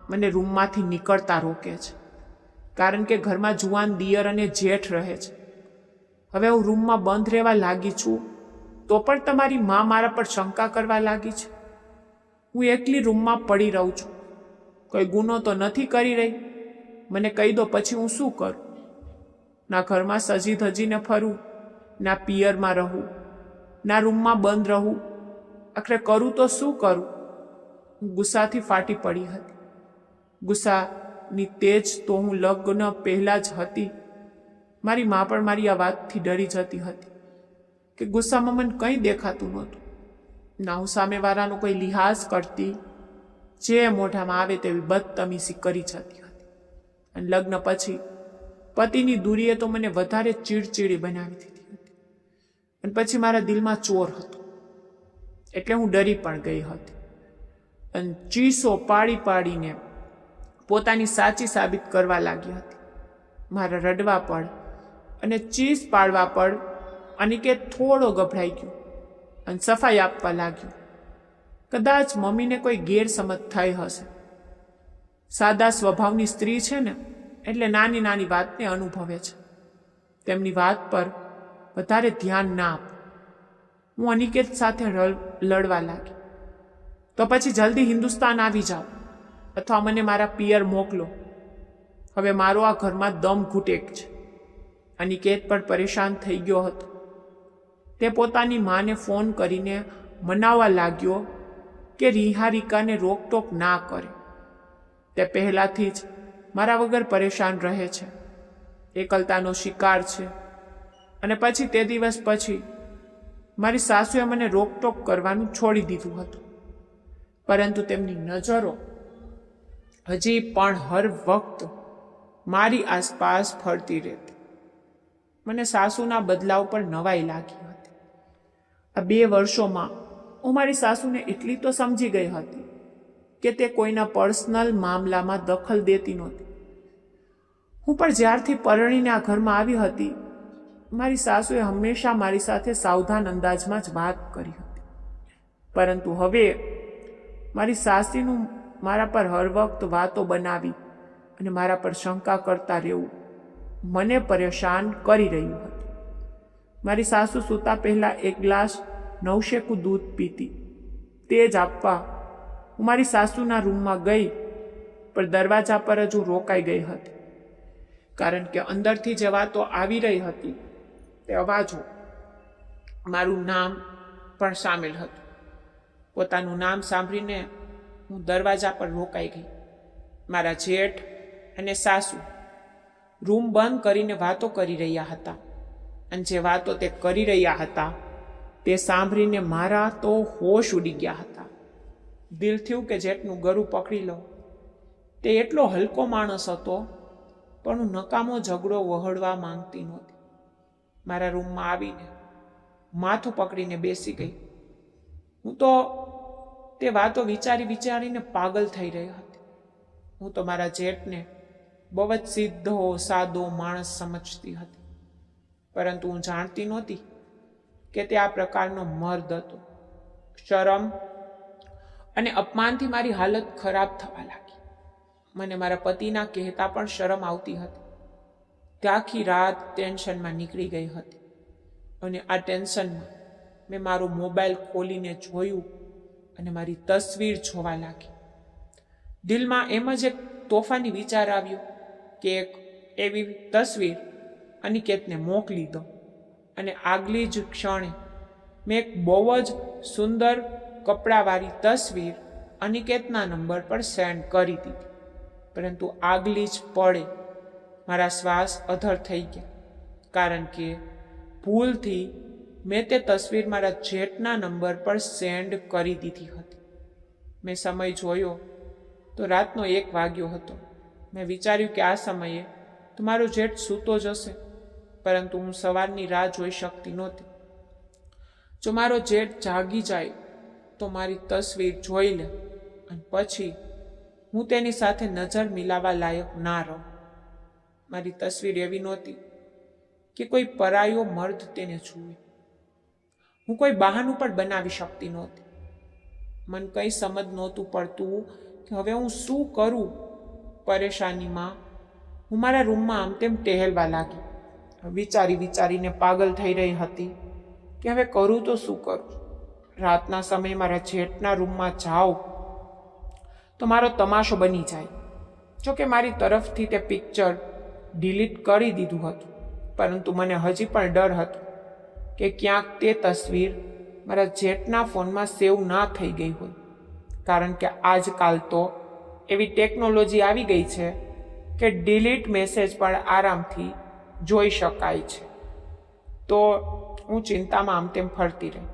A: મને રૂમમાંથી નીકળતા રોકે છે, કારણ કે ઘરમાં જુવાન દિયર અને જેઠ રહે છે. હવે હું રૂમમાં બંધ રહેવા લાગી છું તો પણ તમારી માં મારા પર શંકા કરવા લાગી છે. હું એકલી રૂમમાં પડી રહું છું, કોઈ ગુનો તો નથી કરી રહી. મને કહી દો પછી હું શું કરું? ના ઘરમાં સજી ધજીને ફરું, ના પિયરમાં રહું, ના રૂમમાં બંધ રહું. આખરે કરું તો શું કરું? હું ગુસ્સાથી ફાટી પડી હતી. ગુસ્સાની તેજ તો હું લગ્ન પહેલાં જ હતી. મારી મા પણ મારી આ વાતથી ડરી જતી હતી કે ગુસ્સામાં મને કંઈ દેખાતું નહોતું. ના હું સામેવાળાનો કોઈ લિહાઝ કરતી, જે મોઢામાં આવે તેવી બદતમીઝી કરી જતી હતી. અને લગ્ન પછી પતિની દૂરીએ તો મને વધારે ચીડચીડી બનાવી દીધી હતી. અને પછી મારા દિલમાં ચોર હતો, એટલે હું ડરી પણ ગઈ હતી. અને ચીસો પાડી પાડીને પોતાની સાચી સાબિત કરવા લાગી હતી. મારા રડવા પર અને ચીસ પાડવા પર અનિકેત થોડો ગભરાઈ ગયો અને સફાઈ આપવા લાગ્યો. કદાચ મમ્મીને કોઈ ગેરસમજ થઈ હશે. સાદા સ્વભાવની સ્ત્રી છે ને, એટલે નાની નાની વાતને અનુભવે છે. તેમની વાત પર વધારે ધ્યાન ના આપો. હું અનિકેત સાથે લડવા લાગી. તો પછી જલ્દી હિન્દુસ્તાન આવી જાઓ અથવા મને મારા પિયર મોકલો. હવે મારો આ ઘરમાં દમ ઘૂટેક છે. અનિકેત પણ પરેશાન થઈ ગયો હતો. તે પોતાની માને ફોન કરીને મનાવવા લાગ્યો કે નિહારિકાને રોકટોક ના કરે. તે પહેલાથી જ મારા વગર પરેશાન રહે છે, એકલતાનો શિકાર છે. અને પછી તે દિવસ પછી મારી સાસુએ મને રોકટોક કરવાનું છોડી દીધું હતું. પરંતુ તેમની નજરો હજી પણ હર વખત મારી આસપાસ ફરતી રહેતી. મને સાસુના બદલાવ પર નવાઈ લાગી હતી. આ 2 વર્ષોમાં હું મારી સાસુને એટલી તો સમજી ગઈ હતી કે તે કોઈના પર્સનલ મામલામાં દખલ દેતી નહોતી. હું પણ જ્યારથી પરણીને આ ઘરમાં આવી હતી, મારી સાસુએ હંમેશા મારી સાથે સાવધાન અંદાજમાં જ વાત કરી હતી. પરંતુ હવે મારી સાસીનું મારા પર હર વખત વાતો બનાવી અને મારા પર શંકા કરતા રહેવું મને પરેશાન કરી રહ્યું હતું. મારી સાસુ સૂતા પહેલા 1 ગ્લાસ નવશેકું દૂધ પીતી. તે જ આપવા હું મારી સાસુના રૂમમાં ગઈ, પણ દરવાજા પર જ હું રોકાઈ ગઈ હતી, કારણ કે અંદરથી જે વાતો આવી રહી હતી તે અવાજો મારું નામ પણ સામેલ હતું. પોતાનું નામ સાંભળીને હું દરવાજા પર રોકાઈ ગઈ. મારા જેઠ અને સાસુ રૂમ બંધ કરીને વાતો કરી રહ્યા હતા, અને જે વાતો તે કરી રહ્યા હતા તે સાંભળીને મારા તો હોશ ઉડી ગયા હતા. દિલ થયું કે જેઠનું ગળું પકડી લો. તે એટલો હલકો માણસ હતો, પણ હું નકામો ઝઘડો વહળવા માંગતી નહોતી. મારા રૂમમાં આવીને માથું પકડીને બેસી ગઈ. હું તો તે વાતો વિચારીને પાગલ થઈ રહી હતી. હું તો મારા જેઠને બહુ જ સીધો સાદો માણસ સમજતી હતી, પરંતુ હું જાણતી નહોતી કે તે આ પ્રકારનો મર્દ હતો. શરમ અને અપમાનથી મારી હાલત ખરાબ થવા લાગી. મને મારા પતિના કહેતા પણ શરમ આવતી હતી. તે આખી રાત ટેન્શનમાં નીકળી ગઈ હતી, અને આ ટેન્શનમાં મેં મારો મોબાઈલ ખોલીને જોયું અને મારી તસવીર જોવા લાગી. દિલમાં એમ જ એક તોફાની વિચાર આવ્યો કે એક એવી તસવીર અનિકેતને મોકલી દો, અને આગલી જ ક્ષણે મેં એક બહુ જ સુંદર કપડાવાળી તસવીર અનિકેતના નંબર પર સેન્ડ કરી દીધી. પરંતુ આગલી જ પળે મારા શ્વાસ અધર થઈ ગયા, કારણ કે ભૂલથી મેં તે તસવીર મારા જેઠના નંબર પર સેન્ડ કરી દીધી હતી. મેં સમય જોયો તો રાતનો 1 વાગ્યો હતો. મેં વિચાર્યું કે આ સમયે તો મારો જેઠ સૂતો જ હશે, પરંતુ હું સવારની રાહ જોઈ શકતી નહોતી. જો મારો જેઠ જાગી જાય તો મારી તસવીર જોઈ લે, અને પછી હું તેની સાથે નજર મિલાવવા લાયક ના રહું. મારી તસવીર એવી નહોતી કે કોઈ પરાયો મર્દ તેને જુએ. હું કોઈ બહાનું પણ બનાવી શકતી નહોતી. મને કંઈ સમજ નહોતું પડતું કે હવે હું શું કરું. પરેશાનીમાં હું મારા રૂમમાં આમ તેમ ટહેલવા લાગી. વિચારીને પાગલ થઈ રહી હતી કે હવે કરું તો શું કરું. રાતના સમયે મારા જેઠના રૂમમાં જાઉં તો મારો તમાશો બની જાય. જોકે મારી તરફથી તે પિક્ચર ડિલીટ કરી દીધું હતું, પરંતુ મને હજી પણ ડર હતો કે ક્યાંક તે તસવીર મારા જેઠના ફોનમાં સેવ ના થઈ ગઈ હોય, કારણ કે આજકાલ તો એવી ટેકનોલોજી આવી ગઈ છે કે ડિલીટ મેસેજ પણ આરામથી જોઈ શકાય છે. તો હું ચિંતામાં આમ તેમ ફરતી રહી.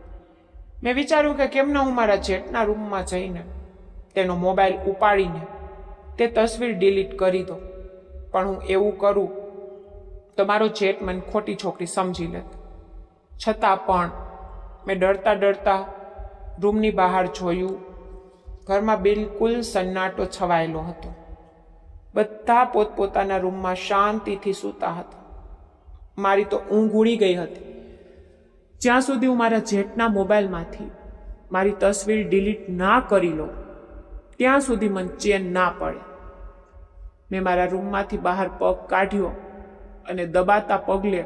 A: મેં વિચાર્યું કે કેમ ન હું મારા જેઠના રૂમમાં જઈને તેનો મોબાઈલ ઉપાડીને તે તસવીર ડિલીટ કરી દો. પણ હું એવું કરું તો મારો જેઠ મને ખોટી છોકરી સમજી લેત. છતાં પણ મેં ડરતા રૂમની બહાર જોયું. ઘરમાં બિલકુલ સન્નાટો છવાયેલો હતો. બધા પોતપોતાના રૂમમાં શાંતિથી સૂતા હતા. મારી તો ઊંઘ ઉડી ગઈ હતી. જ્યાં સુધી હું મારા જેઠના મોબાઈલમાંથી મારી તસવીર ડિલીટ ના કરી લઉં ત્યાં સુધી મને ચેન ના પડે. મેં મારા રૂમમાંથી બહાર પગ કાઢ્યો અને દબાતા પગલે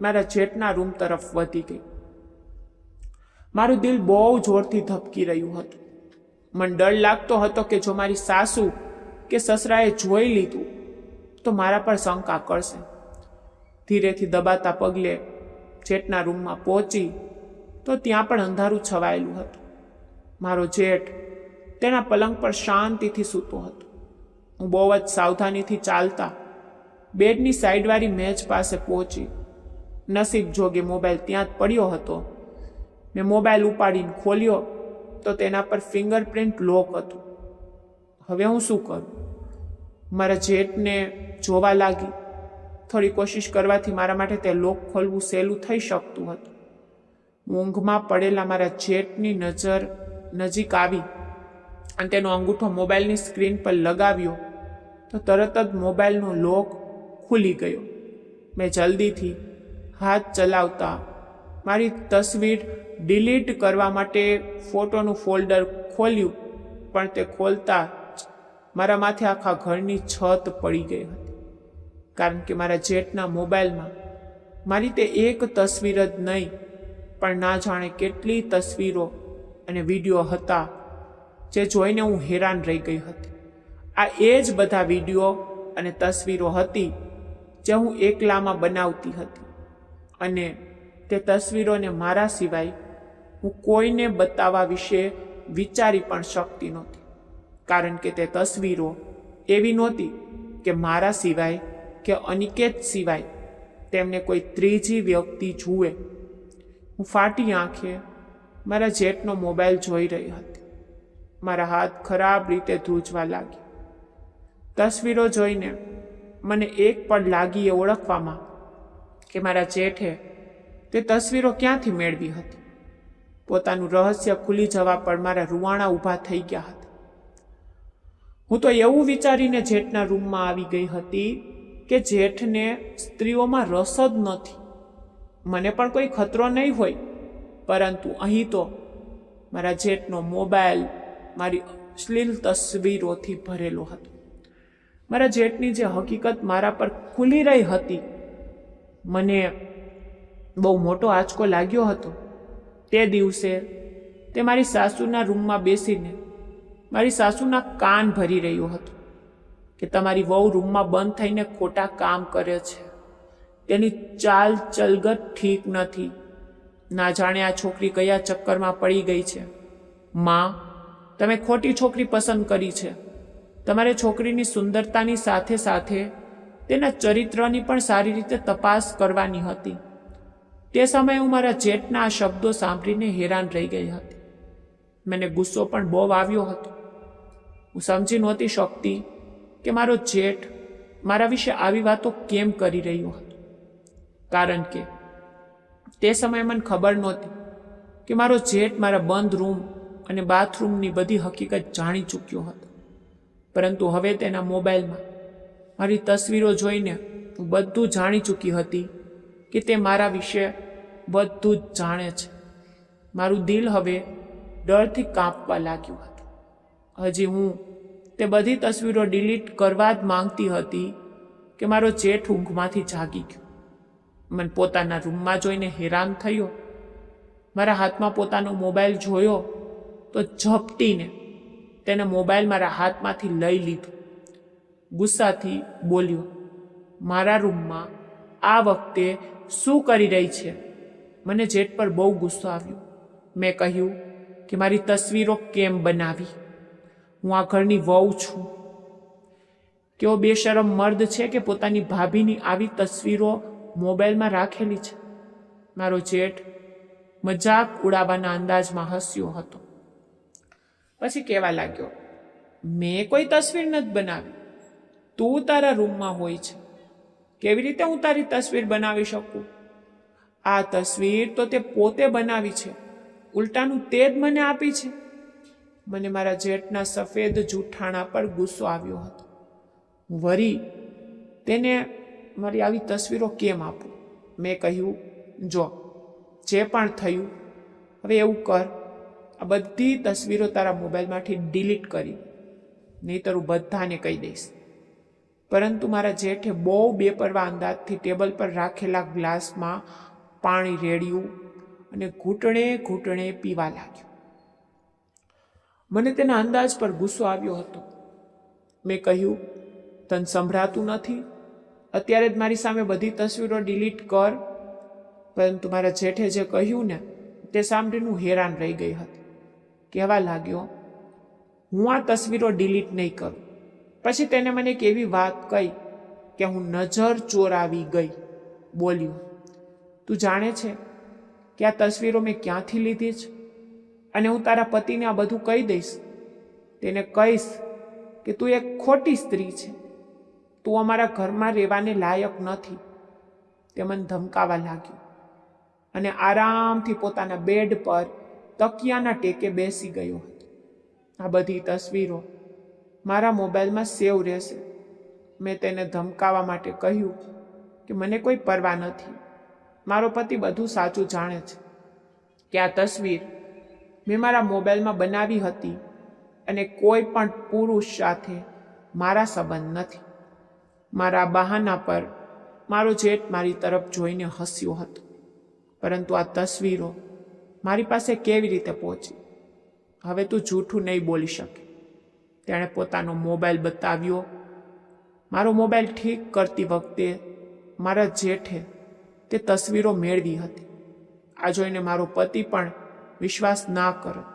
A: મારા જેઠના રૂમ તરફ વધી ગઈ. મારું દિલ બહુ જોરથી ધબકી રહ્યું હતું. મને ડર લાગતો હતો કે જો મારી સાસુ કે સસરાએ જોઈ લીધું તો મારા પર શંકા કરશે. ધીરેથી દબાતા પગલે જેઠના રૂમમાં પહોંચી તો ત્યાં પણ અંધારું છવાયેલું હતું. મારો જેઠ તેના પલંગ પર શાંતિથી સૂતો હતો. હું બહુ જ સાવધાનીથી ચાલતા બેડની સાઈડવાળી મેજ પાસે પહોંચી. નસીબ જોગે મોબાઈલ ત્યાં જ પડ્યો હતો. મેં મોબાઈલ ઉપાડીને ખોલ્યો તો તેના પર ફિંગરપ્રિન્ટ લોક હતું. હવે હું શું કરું? મારા જેઠને જોવા લાગી. થોડી કોશિશ કરવાથી મારા માટે તે લોક ખોલવું સહેલું થઈ શકતું હતું. ઊંઘમાં પડેલા મારા જેઠની નજર નજીક આવી અને તેનો અંગૂઠો મોબાઈલની સ્ક્રીન પર લગાવ્યો તો તરત જ મોબાઈલનો લોક ખુલી ગયો. મેં જલ્દીથી હાથ ચલાવતા મારી તસવીર ડિલીટ કરવા માટે ફોટોનું ફોલ્ડર ખોલ્યું, પણ તે ખોલતા જ મારા માથે આખા ઘરની છત પડી ગઈ હતી. કારણ કે મારા જેઠના મોબાઈલમાં મારી તે એક તસવીર જ નહીં, પણ ના જાણે કેટલી તસવીરો અને વિડીયો હતા જે જોઈને હું હેરાન રહી ગઈ હતી. આ એ જ બધા વિડીયો અને તસવીરો હતી જે હું એકલામાં બનાવતી હતી, અને તે તસવીરોને મારા સિવાય હું કોઈને બતાવવા વિશે વિચારી પણ શકતી નહોતી, કારણ કે તે તસવીરો એવી નહોતી કે મારા સિવાય કે અનિકેત સિવાય તેમને કોઈ ત્રીજી વ્યક્તિ જુએ. હું ફાટી આંખે મારા જેઠનો મોબાઈલ જોઈ રહી હતી. મારા હાથ ખરાબ રીતે ધ્રુજવા લાગ્યા. તસવીરો જોઈને મને એક પળ લાગી એ ઓળખવામાં કે મારા જેઠે તે તસવીરો ક્યાંથી મેળવી હતી. પોતાનું રહસ્ય ખુલી જવા પર મારા રૂવાણા ઊભા થઈ ગયા હતા. હું તો એવું વિચારીને જેઠના રૂમમાં આવી ગઈ હતી કે જેઠને સ્ત્રીઓમાં રસ જ નથી. મને પણ કોઈ ખતરો નહીં હોય, પરંતુ અહીં તો મારા જેઠનો મોબાઈલ મારી અશ્લીલ તસવીરોથી ભરેલો હતો. મારા જેઠની જે હકીકત મારા પર ખુલી રહી હતી, મને બહુ મોટો આંચકો લાગ્યો હતો. તે દિવસે તે મારી સાસુના રૂમમાં બેસીને મારી સાસુના કાન ભરી રહ્યો હતો કે તમારી વહુ રૂમમાં બંધ થઈને ખોટા કામ કરે છે, તેની ચાલ ચલગત ઠીક નથી, ના જાણે આ છોકરી કયા ચક્કરમાં પડી ગઈ છે. માં, તમે ખોટી છોકરી પસંદ કરી છે. તમારે છોકરીની સુંદરતાની સાથે સાથે તેના ચરિત્રની પણ સારી રીતે તપાસ કરવાની હતી. તે સમયે હું મારા જેઠના આ શબ્દો સાંભળીને હેરાન રહી ગઈ હતી. મને ગુસ્સો પણ બહુ આવ્યો હતો. હું સમજી નહોતી શકતી કે મારો જેઠ મારા વિશે આવી વાતો કેમ કરી રહ્યો હતો, કારણ કે તે સમયે મને ખબર નહોતી કે મારો જેઠ મારા બંધ રૂમ અને બાથરૂમની બધી હકીકત જાણી ચૂક્યો હતો. પરંતુ હવે તેના મોબાઈલમાં મારી તસવીરો જોઈને હું બધું જાણી ચૂકી હતી કે તે મારા વિશે બધું જ જાણે છે. મારું દિલ હવે ડરથી કાંપવા લાગ્યું હતું. હજી હું તે બધી તસવીરો ડિલીટ કરવા જ માંગતી હતી કે મારો જેઠ ઊંઘમાંથી જાગી ગયો. મને પોતાના રૂમમાં જોઈને હેરાન થયો. મારા હાથમાં પોતાનો મોબાઈલ જોયો તો ઝપટીને તેને મોબાઈલ મારા હાથમાંથી લઈ લીધો. ગુસ્સાથી બોલ્યો, મારા રૂમમાં આ વખતે શું કરી રહી છે? મને જેઠ પર બહુ ગુસ્સો આવ્યો. મેં કહ્યું કે મારી તસવીરો કેમ બનાવી? હું આ ઘરની વહુ છું. કેવો બેશરમ મર્દ છે કે પોતાની ભાભીની આવી તસવીરો મોબાઈલમાં રાખેલી છે. મારો જેઠ મજાક ઉડાવવાના અંદાજમાં હસ્યો હતો. પછી કહેવા લાગ્યો, મેં કોઈ તસવીર નથી બનાવી, તું તારા રૂમમાં હોય છે. કેવી રીતે હું તારી તસવીર બનાવી શકું? આ તસવીર તો તે પોતે બનાવી છે, ઉલટાનું તે જ મને આપી છે. મને મારા જેઠના સફેદ જૂઠાણા પર ગુસ્સો આવ્યો હતો. હું વળી તેને મારી આવી તસવીરો કેમ આપું? મેં કહ્યું, જો જે પણ થયું, હવે એવું કર, આ બધી તસવીરો તારા મોબાઈલમાંથી ડિલીટ કરી, નહીંતર હું બધાને કહી દઈશ. પરંતુ મારા જેઠે બહુ બેપરવા અંદાજથી ટેબલ પર રાખેલા ગ્લાસમાં પાણી રેડ્યું અને ઘૂંટણે ઘૂંટણે પીવા લાગ્યો. મને તેના અંદાજ પર ગુસ્સો આવ્યો હતો. મેં કહ્યું, તને સંભળાતું નથી? અત્યારે જ મારી સામે બધી તસવીરો ડિલીટ કર. પરંતુ મારા જેઠે જે કહ્યું ને તે સાંભળીને હું હેરાન રહી ગઈ હતી. કહેવા લાગ્યો, હું આ તસવીરો ડિલીટ નહીં કરું. પછી તેને મને એક એવી વાત કહી કે હું નજર ચોરાવી ગઈ. બોલ્યો, તું જાણે છે કે આ તસવીરો મેં ક્યાંથી લીધી છે? અને હું તારા પતિને આ બધું કહી દઈશ. તેને કહીશ કે તું એક ખોટી સ્ત્રી છે, તું અમારા ઘરમાં રહેવાને લાયક નથી. તે મને ધમકાવા લાગ્યો અને આરામથી પોતાના બેડ પર તકિયાના ટેકે બેસી ગયો હતો. આ બધી તસવીરો મારા મોબાઈલમાં સેવ રહેશે. મેં તેને ધમકાવા માટે કહ્યું કે મને કોઈ પરવા નથી. મારો પતિ બધું સાચું જાણે છે કે આ તસવીર મેં મારા મોબાઈલમાં બનાવી હતી અને કોઈ પણ પુરુષ સાથે મારા સંબંધ નથી. મારા બહાના પર મારો જેઠ મારી તરફ જોઈને હસ્યો હતો. પરંતુ આ તસવીરો મારી પાસે કેવી રીતે પહોંચી? હવે તું જૂઠું નહીં બોલી શકે. તેણે પોતાનો મોબાઈલ બતાવ્યો. મારો મોબાઈલ ઠીક કરતી વખતે મારા જેઠે તે તસવીરો મેળવી હતી. આ જોઈને મારો પતિ પણ વિશ્વાસ ના કરત.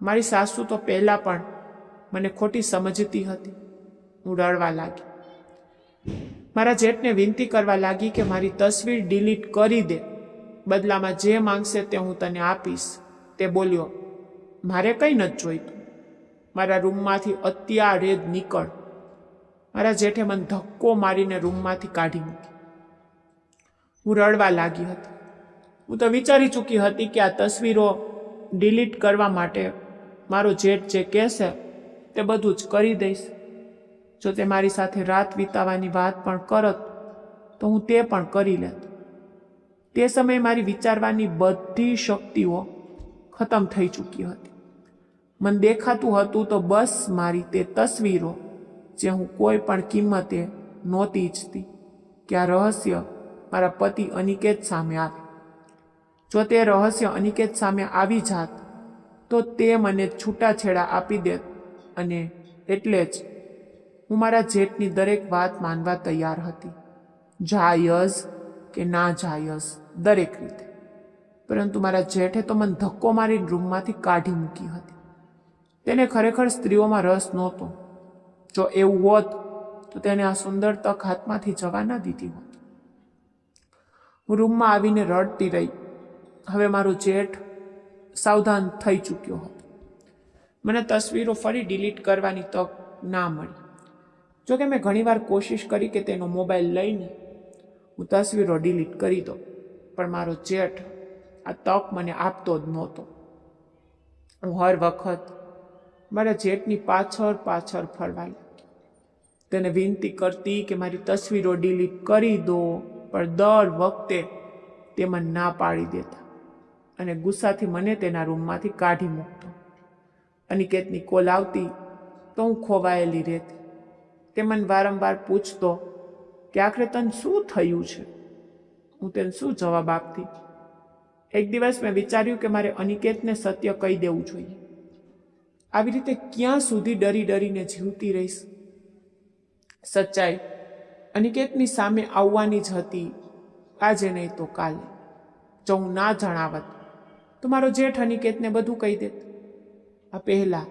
A: મારી સાસુ તો પહેલાં પણ મને ખોટી સમજતી હતી. હું રડવા લાગી. મારા જેઠને વિનંતી કરવા લાગી કે મારી તસવીર ડિલીટ કરી દે, બદલામાં જે માંગશે તે હું તને આપીશ. તે બોલ્યો, મારે કંઈ નથી જોઈતું, મારા રૂમમાંથી અત્યારે જ નીકળ. મારા જેઠે મને ધક્કો મારીને રૂમમાંથી કાઢી મૂકી. હું રડવા લાગી હતી. હું તો વિચારી ચૂકી હતી કે આ તસવીરો ડિલીટ કરવા માટે મારો જેઠ જે કહેશે તે બધું જ કરી દઈશ. જો તે મારી સાથે રાત વિતાવાની વાત પણ કરત તો હું તે પણ કરી લેત. તે સમયે મારી વિચારવાની બધી શક્તિઓ ખતમ થઈ ચૂકી હતી. મને દેખાતું હતું તો બસ મારી તે તસવીરો, જે હું કોઈ પણ કિંમતે નહોતી ઈચ્છતી કે આ રહસ્ય મારા પતિ અનિકેત સામે આવે. જો તે રહસ્ય અનિકેત સામે આવી જાત તો તે મને છૂટાછેડા આપી દેત, અને એટલે જ હું મારા જેઠની દરેક વાત માનવા તૈયાર હતી, જાયઝ કે ના જાયઝ દરેક રીતે. પરંતુ મારા જેઠે તો મને ધક્કો મારી રૂમમાંથી કાઢી મૂકી હતી. તેને ખરેખર સ્ત્રીઓમાં રસ નહોતો. જો એવું હોત તો તેને આ સુંદર તક હાથમાંથી જવા ન દીધી હોત. હું રૂમમાં આવીને રડતી રહી. હવે મારો જેઠ સાવધાન થઈ ચૂક્યો હતો. મને તસવીરો ફરી ડિલીટ કરવાની તક ના મળી. જોકે મેં ઘણીવાર કોશિશ કરી કે તેનો મોબાઈલ લઈને હું તસવીરો ડિલીટ કરી દઉં, પણ મારો જેઠ આ તક મને આપતો જ નહોતો. હું હર વખત મારા જેઠની પાછળ પાછળ ફરવા લાગી. તેને વિનંતી કરતી કે મારી તસવીરો ડિલીટ કરી દો, પણ દર વખતે તે મને ના પાડી દેતા અને ગુસ્સાથી મને તેના રૂમમાંથી કાઢી મૂકતો. અનિકેતની કોલ આવતી તો હું ખોવાયેલી રહેતી. તે મને વારંવાર પૂછતો કે આખરે તને શું થયું છે. હું તેને શું જવાબ આપતી? એક દિવસ મેં વિચાર્યું કે મારે અનિકેતને સત્ય કહી દેવું જોઈએ. આવી રીતે ક્યાં સુધી ડરી ડરીને જીવતી રહીશ? સચ્ચાઈ અનિકેતની સામે આવવાની જ હતી, આજે નહીં તો કાલે. જો હું ના જણાવત તો મારો જેઠ અનિકેતને બધું કહી દેત. આ પહેલા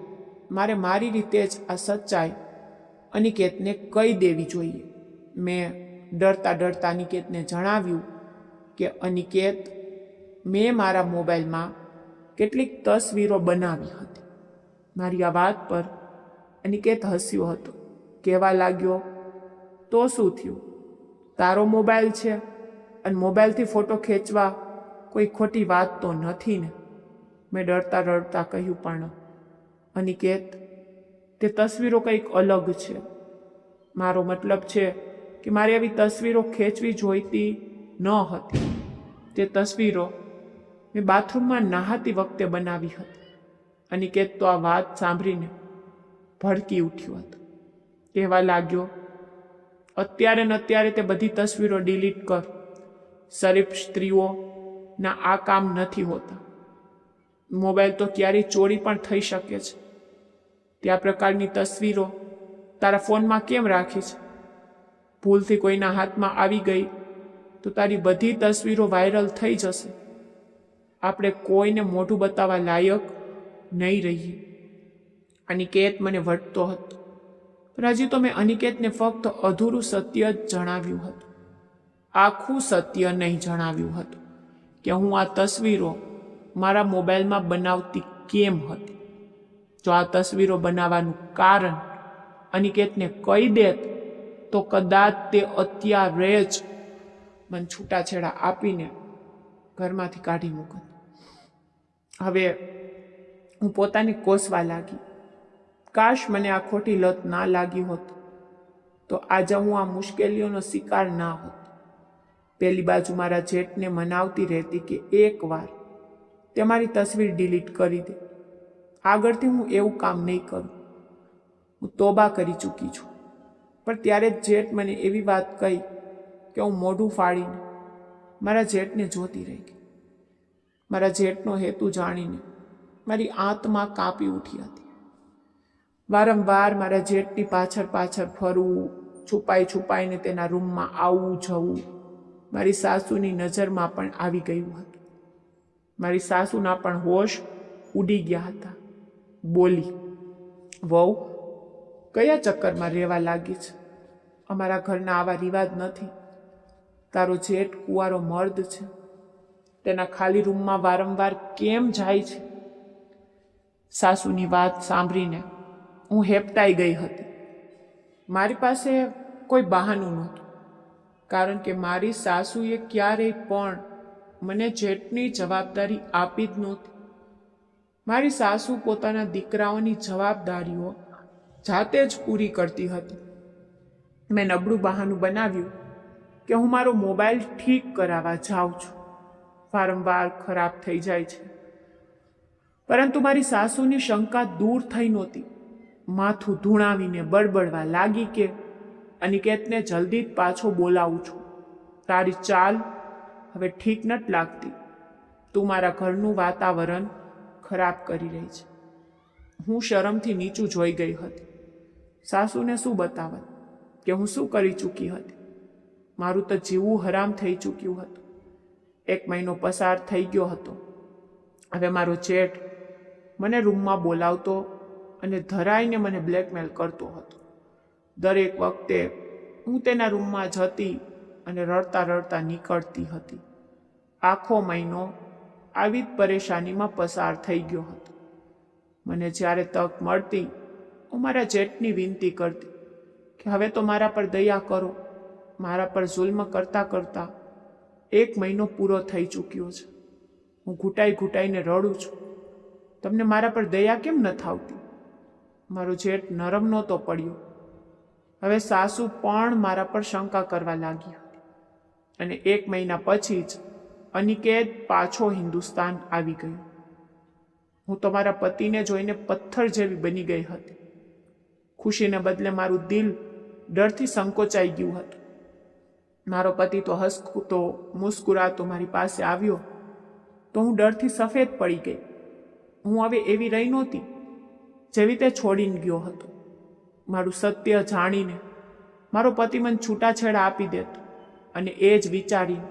A: મારે મારી રીતે જ આ સચ્ચાઈ અનિકેતને કહી દેવી જોઈએ. મેં ડરતા ડરતા અનિકેતને જણાવ્યું કે અનિકેત, મેં મારા મોબાઈલમાં કેટલીક તસવીરો બનાવી હતી. મારી આ વાત પર અનિકેત હસ્યો હતો. કહેવા લાગ્યો, તો શું થયું? તારો મોબાઈલ છે અને મોબાઈલથી ફોટો ખેંચવા કોઈ ખોટી વાત તો નથી ને? મેં ડરતા ડરતા કહ્યું, પણ અનિકેત, તે તસવીરો કંઈક અલગ છે. મારો મતલબ છે કે મારે આવી તસવીરો ખેંચવી જોઈતી ન હતી. તે તસવીરો મેં બાથરૂમમાં નહાતી વખતે બનાવી હતી. અનિકેત તો આ વાત સાંભળીને ભડકી ઉઠ્યો હતો. કહેવા લાગ્યો, અત્યારે ને અત્યારે તે બધી તસવીરો ડિલીટ કર. શરીફ સ્ત્રીઓના આ કામ નથી હોતા. મોબાઈલ તો ક્યારેય ચોરી પણ થઈ શકે છે. તે આ પ્રકારની તસવીરો તારા ફોનમાં કેમ રાખી છે? ભૂલથી કોઈના હાથમાં આવી ગઈ તો તારી બધી તસવીરો વાયરલ થઈ જશે. આપણે કોઈને મોઢું બતાવવા લાયક નહીં રહીએ. અનિકેત મને વટતો હતો, પણ હજી તો મેં અનિકેતને ફક્ત અધૂરું સત્ય જ જણાવ્યું હતું. આખું સત્ય નહીં જણાવ્યું હતું કે હું આ તસવીરો મારા મોબાઈલમાં બનાવતી કેમ હતી. જો આ તસવીરો બનાવવાનું કારણ અનિકેતને કહી દેત તો કદાચ તે અત્યારે જ મને છૂટાછેડા આપીને ઘરમાંથી કાઢી મૂકત. હવે હું પોતાને કોસવા લાગી. કાશ મને આ ખોટી લત ના લાગી હોત તો આજે હું આ મુશ્કેલીઓનો શિકાર ના હોત. પેલી બાજુ મારા જેઠને મનાવતી રહેતી કે એકવાર તે મારી તસવીર ડિલીટ કરી દે. આગળથી હું એવું કામ નહીં કરું. હું તોબા કરી ચૂકી છું. પણ ત્યારે જ જેઠ મને એવી વાત કહી કે હું મોઢું ફાડીને મારા જેઠને જોતી રહી ગઈ. મારા જેઠનો હેતુ જાણીને મારી આત્મા કાપી ઉઠી હતી. વારંવાર મારા જેઠની પાછળ પાછળ ફરવું, છુપાઈ છુપાઈને તેના રૂમમાં આવવું જવું મારી સાસુની નજરમાં પણ આવી ગયું હતું. મારી સાસુના પણ હોશ ઉડી ગયા હતા. બોલી, વહુ, કયા ચક્કરમાં રહેવા લાગી છે? અમારા ઘરના આવા રિવાજ નથી. તારો જેઠ કુંવારો મર્દ છે, તેના ખાલી રૂમમાં વારંવાર કેમ જાય છે? સાસુની વાત સાંભળીને હું હેપતાઈ ગઈ હતી. મારી પાસે કોઈ બહાનું નહોતું, કારણ કે મારી સાસુએ ક્યારેય પણ મને જેઠની જવાબદારી આપી જ નહોતી. મારી સાસુ પોતાના દીકરાઓની જવાબદારીઓ જાતે જ પૂરી કરતી હતી. મેં નબળું બહાનું બનાવ્યું કે હું મારો મોબાઈલ ઠીક કરાવવા જાઉં છું, વારંવાર ખરાબ થઈ જાય છે. પરંતુ મારી સાસુની શંકા દૂર થઈ નહોતી. માથું ધૂણાવીને બળબડવા લાગી કે અનિકેતને જલ્દી જ પાછો બોલાવું છું. તારી ચાલ હવે ઠીક નથી લાગતી. તું મારા ઘરનું વાતાવરણ ખરાબ કરી રહી છે. હું શરમથી નીચું જોઈ ગઈ હતી. સાસુને શું બતાવત કે હું શું કરી ચૂકી હતી? મારું તો જીવવું હરામ થઈ ચૂક્યું હતું. 1 મહિનો પસાર થઈ ગયો હતો. હવે મારો જેઠ મને રૂમમાં બોલાવતો અને ધરાઈને મને બ્લેકમેલ કરતો હતો. દરેક વખતે હું તેના રૂમમાં જતી અને રડતા રડતા નીકળતી હતી. આખો મહિનો આવી જ પરેશાનીમાં પસાર થઈ ગયો હતો. મને જ્યારે તક મળતી હું મારા જેઠની વિનંતી કરતી કે હવે તો મારા પર દયા કરો. મારા પર જુલ્મ કરતા કરતા 1 મહિનો પૂરો થઈ ચૂક્યો છે. હું ઘૂંટાઈ ઘૂંટાઈને રડું છું. તમને મારા પર દયા કેમ નથી આવતી? મારો જેઠ નરમ નહોતો પડ્યો. હવે સાસુ પણ મારા પર શંકા કરવા લાગી હતી. અને 1 મહિના પછી જ અનિકેત પાછો હિન્દુસ્તાન આવી ગયો. હું તો મારા પતિને જોઈને પથ્થર જેવી બની ગઈ હતી. ખુશીને બદલે મારું દિલ ડરથી સંકોચાઈ ગયું હતું. મારો પતિ તો હસતો મુસ્કુરાતો મારી પાસે આવ્યો તો હું ડરથી સફેદ પડી ગઈ. હું હવે એવી રહી નહોતી જેવી તે છોડીને ગયો હતો. મારું સત્ય જાણીને મારો પતિ મને છૂટાછેડા આપી દેતો અને એ જ વિચારીને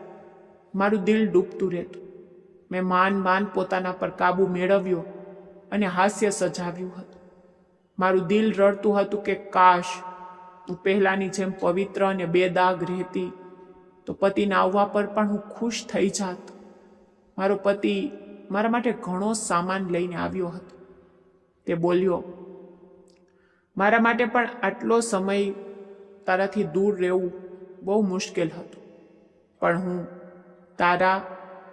A: મારું દિલ ડૂબતું રહેતું. મેં માન પોતાના પર કાબુ મેળવ્યો અને હાસ્ય સજાવ્યું હતું. મારું દિલ રડતું હતું કે કાશ હું પહેલાંની જેમ પવિત્ર અને બેદાગ રહેતી તો પતિના આવવા પર પણ હું ખુશ થઈ જાત. મારો પતિ મારા માટે ઘણો સામાન લઈને આવ્યો હતો. તે બોલ્યો, મારા માટે પણ આટલો સમય તારાથી દૂર રહેવું બહુ મુશ્કેલ હતું, પણ હું તારા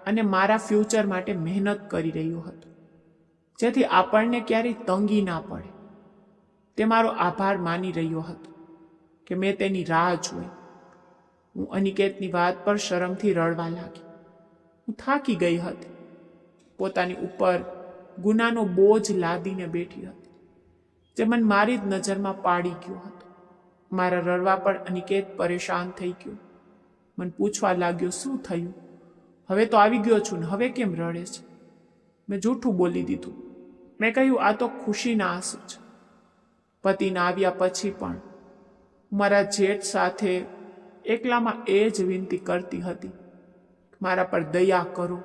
A: અને મારા ફ્યુચર માટે મહેનત કરી રહ્યો હતો, જેથી આપણને ક્યારેય તંગી ના પડે. તે મારો આભાર માની રહ્યો હતો કે મેં તેની રાહ જોઈ. હું અનિકેતની વાત પર શરમથી રડવા લાગી. હું થાકી ગઈ હતી. પોતાની ઉપર ગુનાનો બોજ લાદીને બેઠી હતી, જે મને મારી જ નજરમાં પાડી ગયો હતો. મારા રડવા પર અનિકેત પરેશાન થઈ ગયો. મને પૂછવા લાગ્યો, શું થયું? હવે તો આવી ગયો છું ને હવે કેમ રડે છે? મેં જૂઠું બોલી દીધું. મેં કહ્યું, આ તો ખુશીના આંસુ છે. પતિના આવ્યા પછી પણ મારા જેઠ સાથે એકલામાં એ જ વિનંતી કરતી હતી, મારા પર દયા કરો,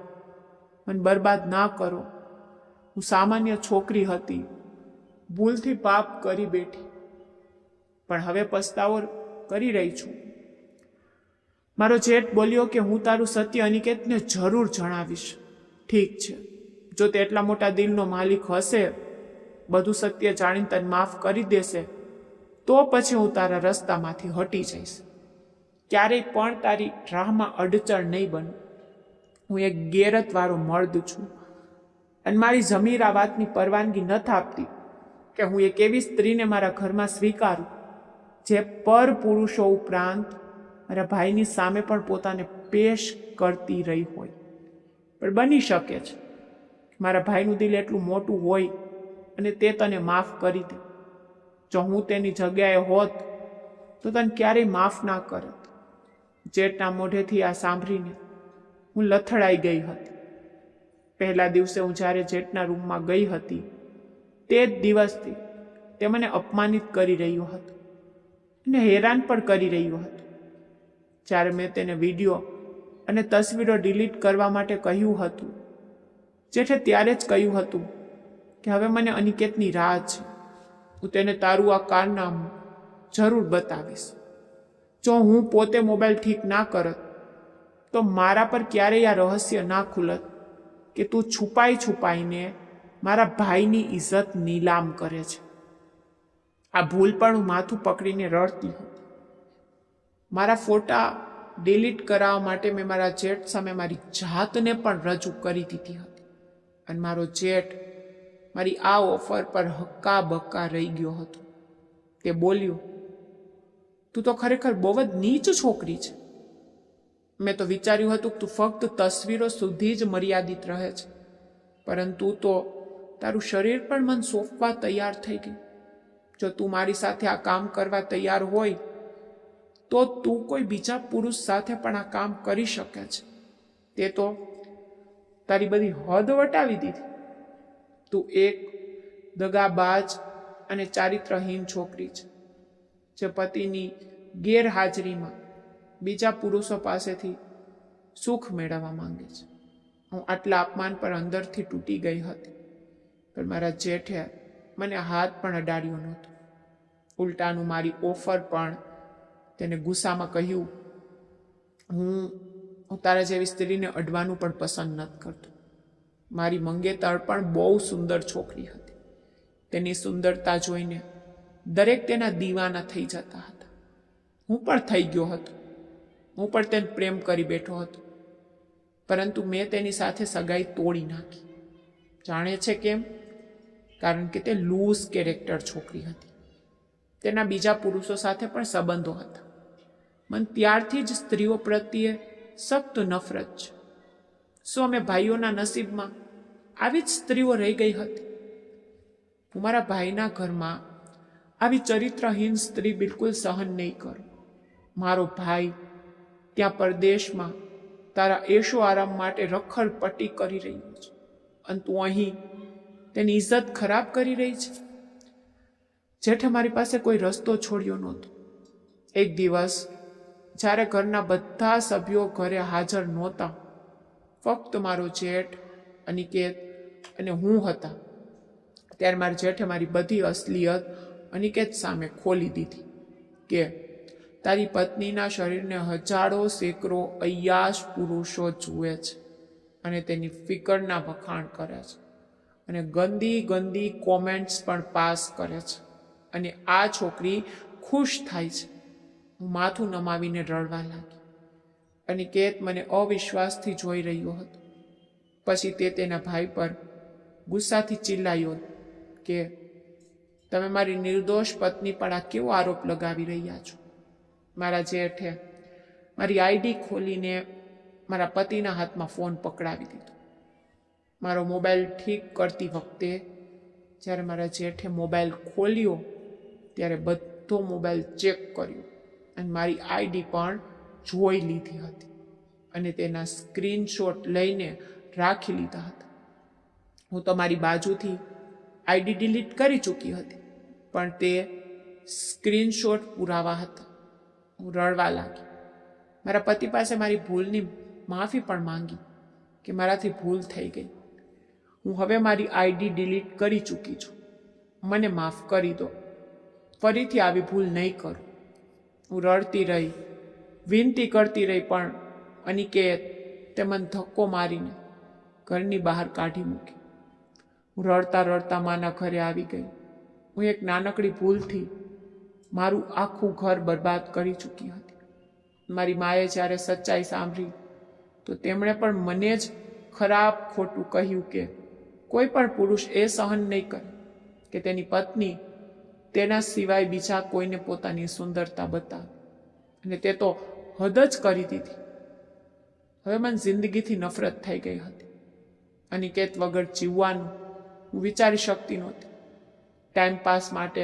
A: મને બરબાદ ના કરો. હું સામાન્ય છોકરી હતી, ભૂલથી પાપ કરી બેઠી, પણ હવે પસ્તાવો કરી રહી છું. મારો જેઠ બોલ્યો કે હું તારું સત્ય અનિકેતને જરૂર જણાવીશ. ઠીક છે, જો તે એટલા મોટા દિલનો માલિક હશે, બધું સત્ય જાણીને તને માફ કરી દેશે, તો પછી હું તારા રસ્તામાંથી હટી જઈશ. ક્યારેય પણ તારી રાહમાં અડચણ નહીં બન. હું એક ગેરતવાળો મર્દ છું અને મારી જમીર આ વાતની પરવાનગી નથી આપતી કે હું એક એવી સ્ત્રીને મારા ઘરમાં સ્વીકારું જે પર પુરુષો ઉપરાંત મારા ભાઈની સામે પણ પોતાને પેશ કરતી રહી હોય. પણ બની શકે છે મારા ભાઈનું દિલ એટલું મોટું હોય અને તે તને માફ કરી દે. જો હું તેની જગ્યાએ હોત તો તને ક્યારેય માફ ના કરત. જેઠના મોઢેથી આ સાંભળીને હું લથડાઈ ગઈ હતી. પહેલા દિવસે હું જ્યારે જેઠના રૂમમાં ગઈ હતી તે જ દિવસથી તે મને અપમાનિત કરી રહ્યો હતો અને હેરાન પણ કરી રહ્યો હતો. જ્યારે મેં તેને વિડીયો અને તસવીરો ડિલીટ કરવા માટે કહ્યું હતું, જેઠે ત્યારે જ કહ્યું હતું કે હવે મને અનિકેતની રાહ છે. હું તેને તારું આ કારનામું જરૂર બતાવીશ. જો હું પોતે મોબાઈલ ઠીક ના કરત તો મારા પર ક્યારેય આ રહસ્ય ના ખુલત કે તું છુપાઈને મારા ભાઈની ઇજ્જત નીલામ કરે છે. આ ભૂલ પણ હું માથું પકડીને રડતી હતી. મારા ફોટા ડિલીટ કરાવવા માટે મેં મારા જેઠ સામે મારી જાતને પણ રજૂ કરી દીધી હતી અને મારો જેઠ મારી આ ઓફર પર હક્કા બક્કા રહી ગયો હતો. તે બોલ્યો, તું તો ખરેખર બહુ જ નીચ છોકરી છે. મેં તો વિચાર્યું હતું કે તું ફક્ત તસવીરો સુધી જ મર્યાદિત રહે છે, પરંતુ તો તારું શરીર પણ મને સોંપવા તૈયાર થઈ ગયું. જો તું મારી સાથે આ કામ કરવા તૈયાર હોય તો તું કોઈ બીજા પુરુષ સાથે પણ આ કામ કરી શકે છે. તે તો તારી બધી હદ વટાવી દીધી. તું એક દગાબાજ અને ચારિત્રહીન છોકરી છે, જે પતિની ગેરહાજરીમાં બીજા પુરુષો પાસેથી સુખ મેળવવા માંગે છે. હું આટલા અપમાન પર અંદરથી તૂટી ગઈ હતી, પણ મારા જેઠે મને હાથ પણ અડાડ્યો નહોતો. ઉલટાનું મારી ઓફર પણ તેને ગુસ્સામાં કહ્યું, હું તારા જેવી સ્ત્રીને અડવાનું પણ પસંદ નથી કરતો. મારી મંગેતર પણ બહુ સુંદર છોકરી હતી. તેની સુંદરતા જોઈને દરેક તેના દીવાના થઈ જતા હતા. હું પણ થઈ ગયો હતો. હું પણ તેને પ્રેમ કરી બેઠો હતો, પરંતુ મેં તેની સાથે સગાઈ તોડી નાખી. જાણે છે કેમ? કારણ કે તે લૂઝ કેરેક્ટર છોકરી હતી. તેના બીજા પુરુષો સાથે પણ સંબંધો હતા. મને ત્યારથી જ સ્ત્રીઓ પ્રત્યે સખ્ત નફરત છે. શું અમે ભાઈઓના નસીબમાં આવી જ સ્ત્રીઓ રહી ગઈ હતી? હું મારા ભાઈના ઘરમાં આવી ચરિત્રહીન સ્ત્રી બિલકુલ સહન નહીં કરું. મારો ભાઈ ત્યાં પરદેશમાં તારા એશો આરામ માટે રખડપટ્ટી કરી રહ્યો છે અને તું અહીં તેની ઇજ્જત ખરાબ કરી રહી છે. જેઠે મારી પાસે કોઈ રસ્તો છોડ્યો નહોતો. એક દિવસ જ્યારે ઘરના બધા સભ્યો ઘરે હાજર નહોતા, ફક્ત મારો જેઠ, અનિકેત અને હું હતા, ત્યારે મારા જેઠે મારી બધી અસલિયત અનિકેત સામે ખોલી દીધી કે તારી પત્નીના શરીરને હજારો સેંકડો અય્યાશ પુરુષો જુએ છે અને તેની ફિકરના વખાણ કરે છે અને ગંદી ગંદી કોમેન્ટ્સ પણ પાસ કરે છે અને આ છોકરી ખુશ થાય છે. હું માથું નમાવીને રડવા લાગી. અનિકેત મને અવિશ્વાસથી જોઈ રહ્યો હતો. પછી તે તેના ભાઈ પર ગુસ્સાથી ચિલ્લાયો કે તમે મારી નિર્દોષ પત્ની પર આ કેવો આરોપ લગાવી રહ્યા છો? મારા જેઠે મારી આઈડી ખોલીને મારા પતિના હાથમાં ફોન પકડાવી દીધો. મારો મોબાઈલ ઠીક કરતી વખતે જ્યારે મારા જેઠે મોબાઈલ ખોલ્યો ત્યારે બધો મોબાઈલ ચેક કર્યો અને મારી આઈડી પણ જોઈ લીધી હતી અને તેના સ્ક્રીનશોટ લઈને રાખી લીધા હતા. હું તો મારી બાજુથી આઈડી ડિલીટ કરી ચૂકી હતી, પણ તે સ્ક્રીનશોટ પુરાવા હતા. હું રડવા લાગી. મારા પતિ પાસે મારી ભૂલની માફી પણ માંગી કે મારાથી ભૂલ થઈ ગઈ. હું હવે મારી આઈડી ડિલીટ કરી ચૂકી છું. મને માફ કરી દો. ફરીથી આવી ભૂલ નહીં કરું. હું રડતી રહી, વિનંતી કરતી રહી, પણ અનિકેત તે મને ધક્કો મારીને ઘરની બહાર કાઢી મૂકી. હું રડતા રડતા માના ઘરે આવી ગઈ. હું એક નાનકડી ભૂલથી મારું આખું ઘર બરબાદ કરી ચૂકી હતી. મારી માએ જ્યારે સચ્ચાઈ સાંભળી તો તેમણે પણ મને જ ખરાબ ખોટું કહ્યું કે કોઈ પણ પુરુષ એ સહન નહીં કરે કે તેની પત્ની તેના સિવાય બીજા કોઈને પોતાની સુંદરતા બતાવે, અને તે તો હદ જ કરી દીધી. હવે મને જિંદગીથી નફરત થઈ ગઈ હતી. અનિકેત વગર જીવવાનું હું વિચારી શકતી નહોતી. ટાઈમપાસ માટે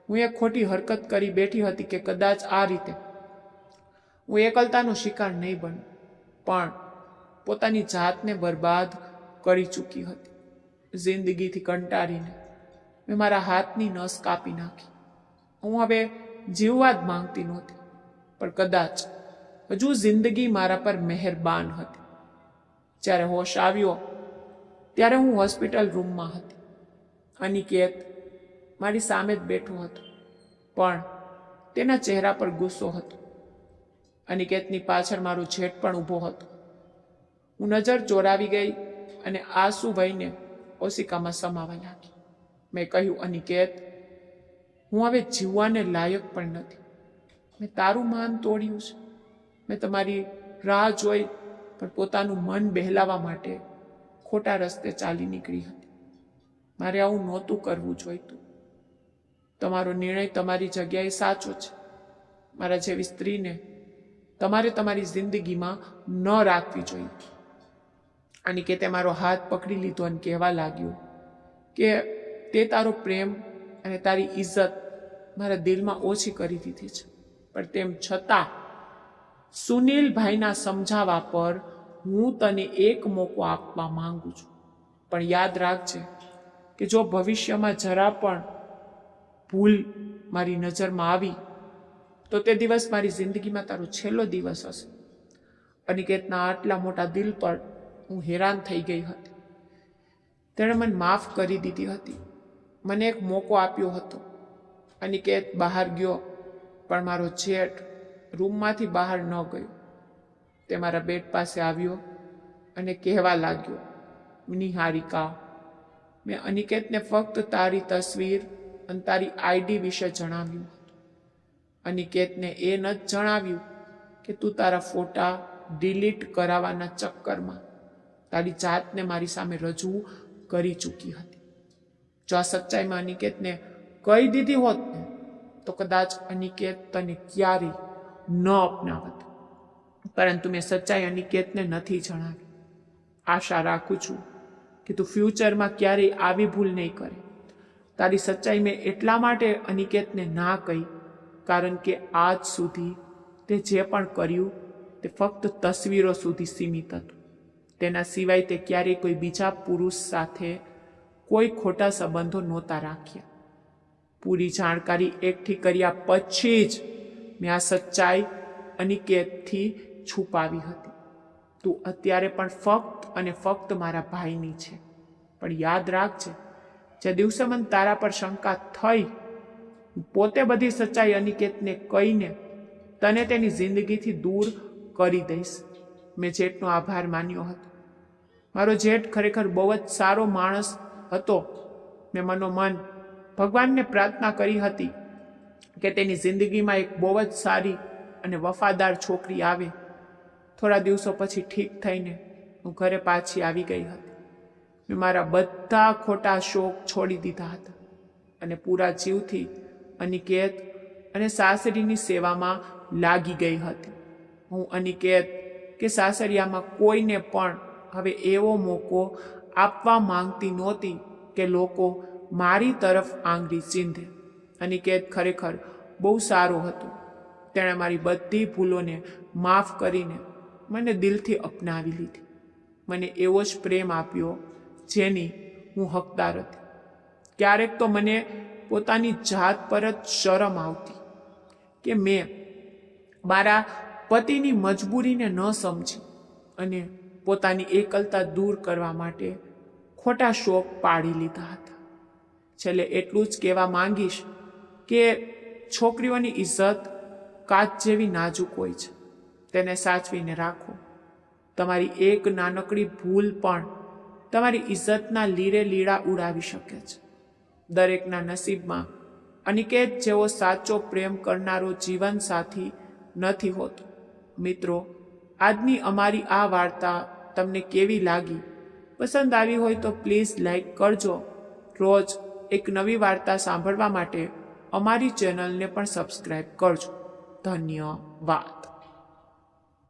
A: હું એક ખોટી હરકત કરી બેઠી હતી કે કદાચ આ રીતે હું એકલતાનો શિકાર નહીં બનું, પણ પોતાની જાતને બરબાદ કરી ચૂકી હતી. જિંદગીથી કંટાળીને મેં મારા હાથની નસ કાપી નાખી. હું હવે જીવવા જ માંગતી નહોતી, પણ કદાચ હજુ જિંદગી મારા પર મહેરબાન હતી. જ્યારે હોશ આવ્યો ત્યારે હું હોસ્પિટલ રૂમમાં હતી. અનિકેત મારી સામે જ બેઠો હતો, પણ તેના ચહેરા પર ગુસ્સો હતો. અનિકેતની પાછળ મારો જેઠ પણ ઊભો હતો. હું નજર ચોરાવી ગઈ અને આંસુ વહીને ઓશિકામાં સમાવા લાગી. મેં કહ્યું, અનિકેત, હું હવે જીવવાને લાયક પણ નથી. મેં તારું માન તોડ્યું છે. મેં તમારી રાહ જોઈ પણ પોતાનું મન બહેલાવા માટે ખોટા રસ્તે ચાલી નીકળી હતી. મારે આવું નહોતું કરવું જોઈતું. તમારો નિર્ણય તમારી જગ્યાએ સાચો છે. મારા જેવી સ્ત્રીને તમારે તમારી જિંદગીમાં ન રાખવી જોઈએ. અનિકેતે મારો હાથ પકડી લીધો અને કહેવા લાગ્યો કે તે તારો પ્રેમ અને તારી ઇજ્જત મારા દિલમાં ઓછી કરી દીધી છે, પણ તેમ છતાં સુનિલભાઈના સમજાવવા પર હું તને એક મોકો આપવા માંગુ છું. પણ યાદ રાખજે કે જો ભવિષ્યમાં જરા પણ ભૂલ મારી નજરમાં આવી તો તે દિવસ મારી જિંદગીમાં તારો છેલ્લો દિવસ હશે. અનિકેતના આટલા મોટા દિલ પર હું હેરાન થઈ ગઈ હતી. તેણે મને માફ કરી દીધી હતી, મને એક મોકો આપ્યો હતો. અનિકેત બહાર ગયો, પણ મારો જેઠ રૂમમાંથી બહાર ન ગયો. તે મારા બેડ પાસે આવ્યો અને કહેવા લાગ્યો, નિહારિકા, મેં અનિકેતને ફક્ત તારી તસવીર અને તારી આઈડી વિશે જણાવ્યું હતું. અનિકેતને એ ન જણાવ્યું કે તું તારા ફોટા ડિલીટ કરાવવાના ચક્કરમાં તારી જાતને મારી સામે રજૂ કરી ચૂકી હતી. જો આ સચ્ચાઈમાં અનિકેતને કહી દીધી હોત ને તો કદાચ અનિકેત તને ક્યારેય ન અપનાવત. પરંતુ મેં સચ્ચાઈ અનિકેતને નથી જણાવી. આશા રાખું છું કે તું ફ્યુચરમાં ક્યારેય આવી ભૂલ નહીં કરે. તારી સચ્ચાઈ મેં એટલા માટે અનિકેતને ના કહી કારણ કે આજ સુધી તે જે પણ કર્યું તે ફક્ત તસવીરો સુધી સીમિત હતું. તેના સિવાય તે ક્યારેય કોઈ બીજા પુરુષ સાથે કોઈ ખોટા સંબંધો નહોતા રાખ્યા. પૂરી જાણકારી એકઠી કર્યા પછી જ મેં આ સચ્ચાઈ અનિકેતથી છુપાવી હતી. તું અત્યારે પણ ફક્ત અને ફક્ત મારા ભાઈની છે. પણ યાદ રાખજે, જે દિવસે મને તારા પર શંકા થઈ, હું પોતે બધી સચ્ચાઈ અનિકેતને કહીને તને તેની જિંદગીથી દૂર કરી દઈશ. મેં જેઠનો આભાર માન્યો હતો. મારો જેઠ ખરેખર બહુ જ સારો માણસ હતો. મેં મનોમન ભગવાનને પ્રાર્થના કરી હતી કે તેની જિંદગીમાં એક બહુ જ સારી અને વફાદાર છોકરી આવે. થોડા દિવસો પછી ઠીક થઈને હું ઘરે પાછી આવી ગઈ હતી. મેં મારા બધા ખોટા શોખ છોડી દીધા હતા અને પૂરા જીવથી અનિકેત અને સાસરીની સેવામાં લાગી ગઈ હતી. હું અનિકેત કે સાસરિયામાં કોઈને પણ હવે એવો મોકો આપવા માંગતી નહોતી કે લોકો મારી તરફ આંગળી ચીંધે. અનિકેત ખરેખર બહુ સારો હતો. તેણે મારી બધી ભૂલોને માફ કરીને મને દિલથી અપનાવી લીધી. મને એવો જ પ્રેમ આપ્યો જેની હું હકદાર હતી. ક્યારેક તો મને પોતાની જાત પર જ શરમ આવતી કે મેં મારા પતિની મજબૂરીને ન સમજી અને પોતાની એકલતા દૂર કરવા માટે ખોટા શોખ પાડી લીધા હતા. છેલ્લે એટલું જ કહેવા માંગીશ કે છોકરીઓની ઇજ્જત કાચ જેવી નાજુક હોય છે. તેને સાચવીને રાખો. તમારી એક નાનકડી ભૂલ પણ તમારી ઇજ્જતના લીરે લીડા ઉડાવી શકે છે. દરેકના નસીબમાં અનિકેત જેવો સાચો પ્રેમ કરનારો જીવનસાથી નથી હોતો. મિત્રો, આજની અમારી આ વાર્તા તમને કેવી લાગી? પસંદ આવી હોય તો પ્લીઝ લાઈક કરજો. રોજ એક નવી વાર્તા સાંભળવા માટે અમારી ચેનલને પણ સબસ્ક્રાઈબ કરજો. ધન્યવાદ.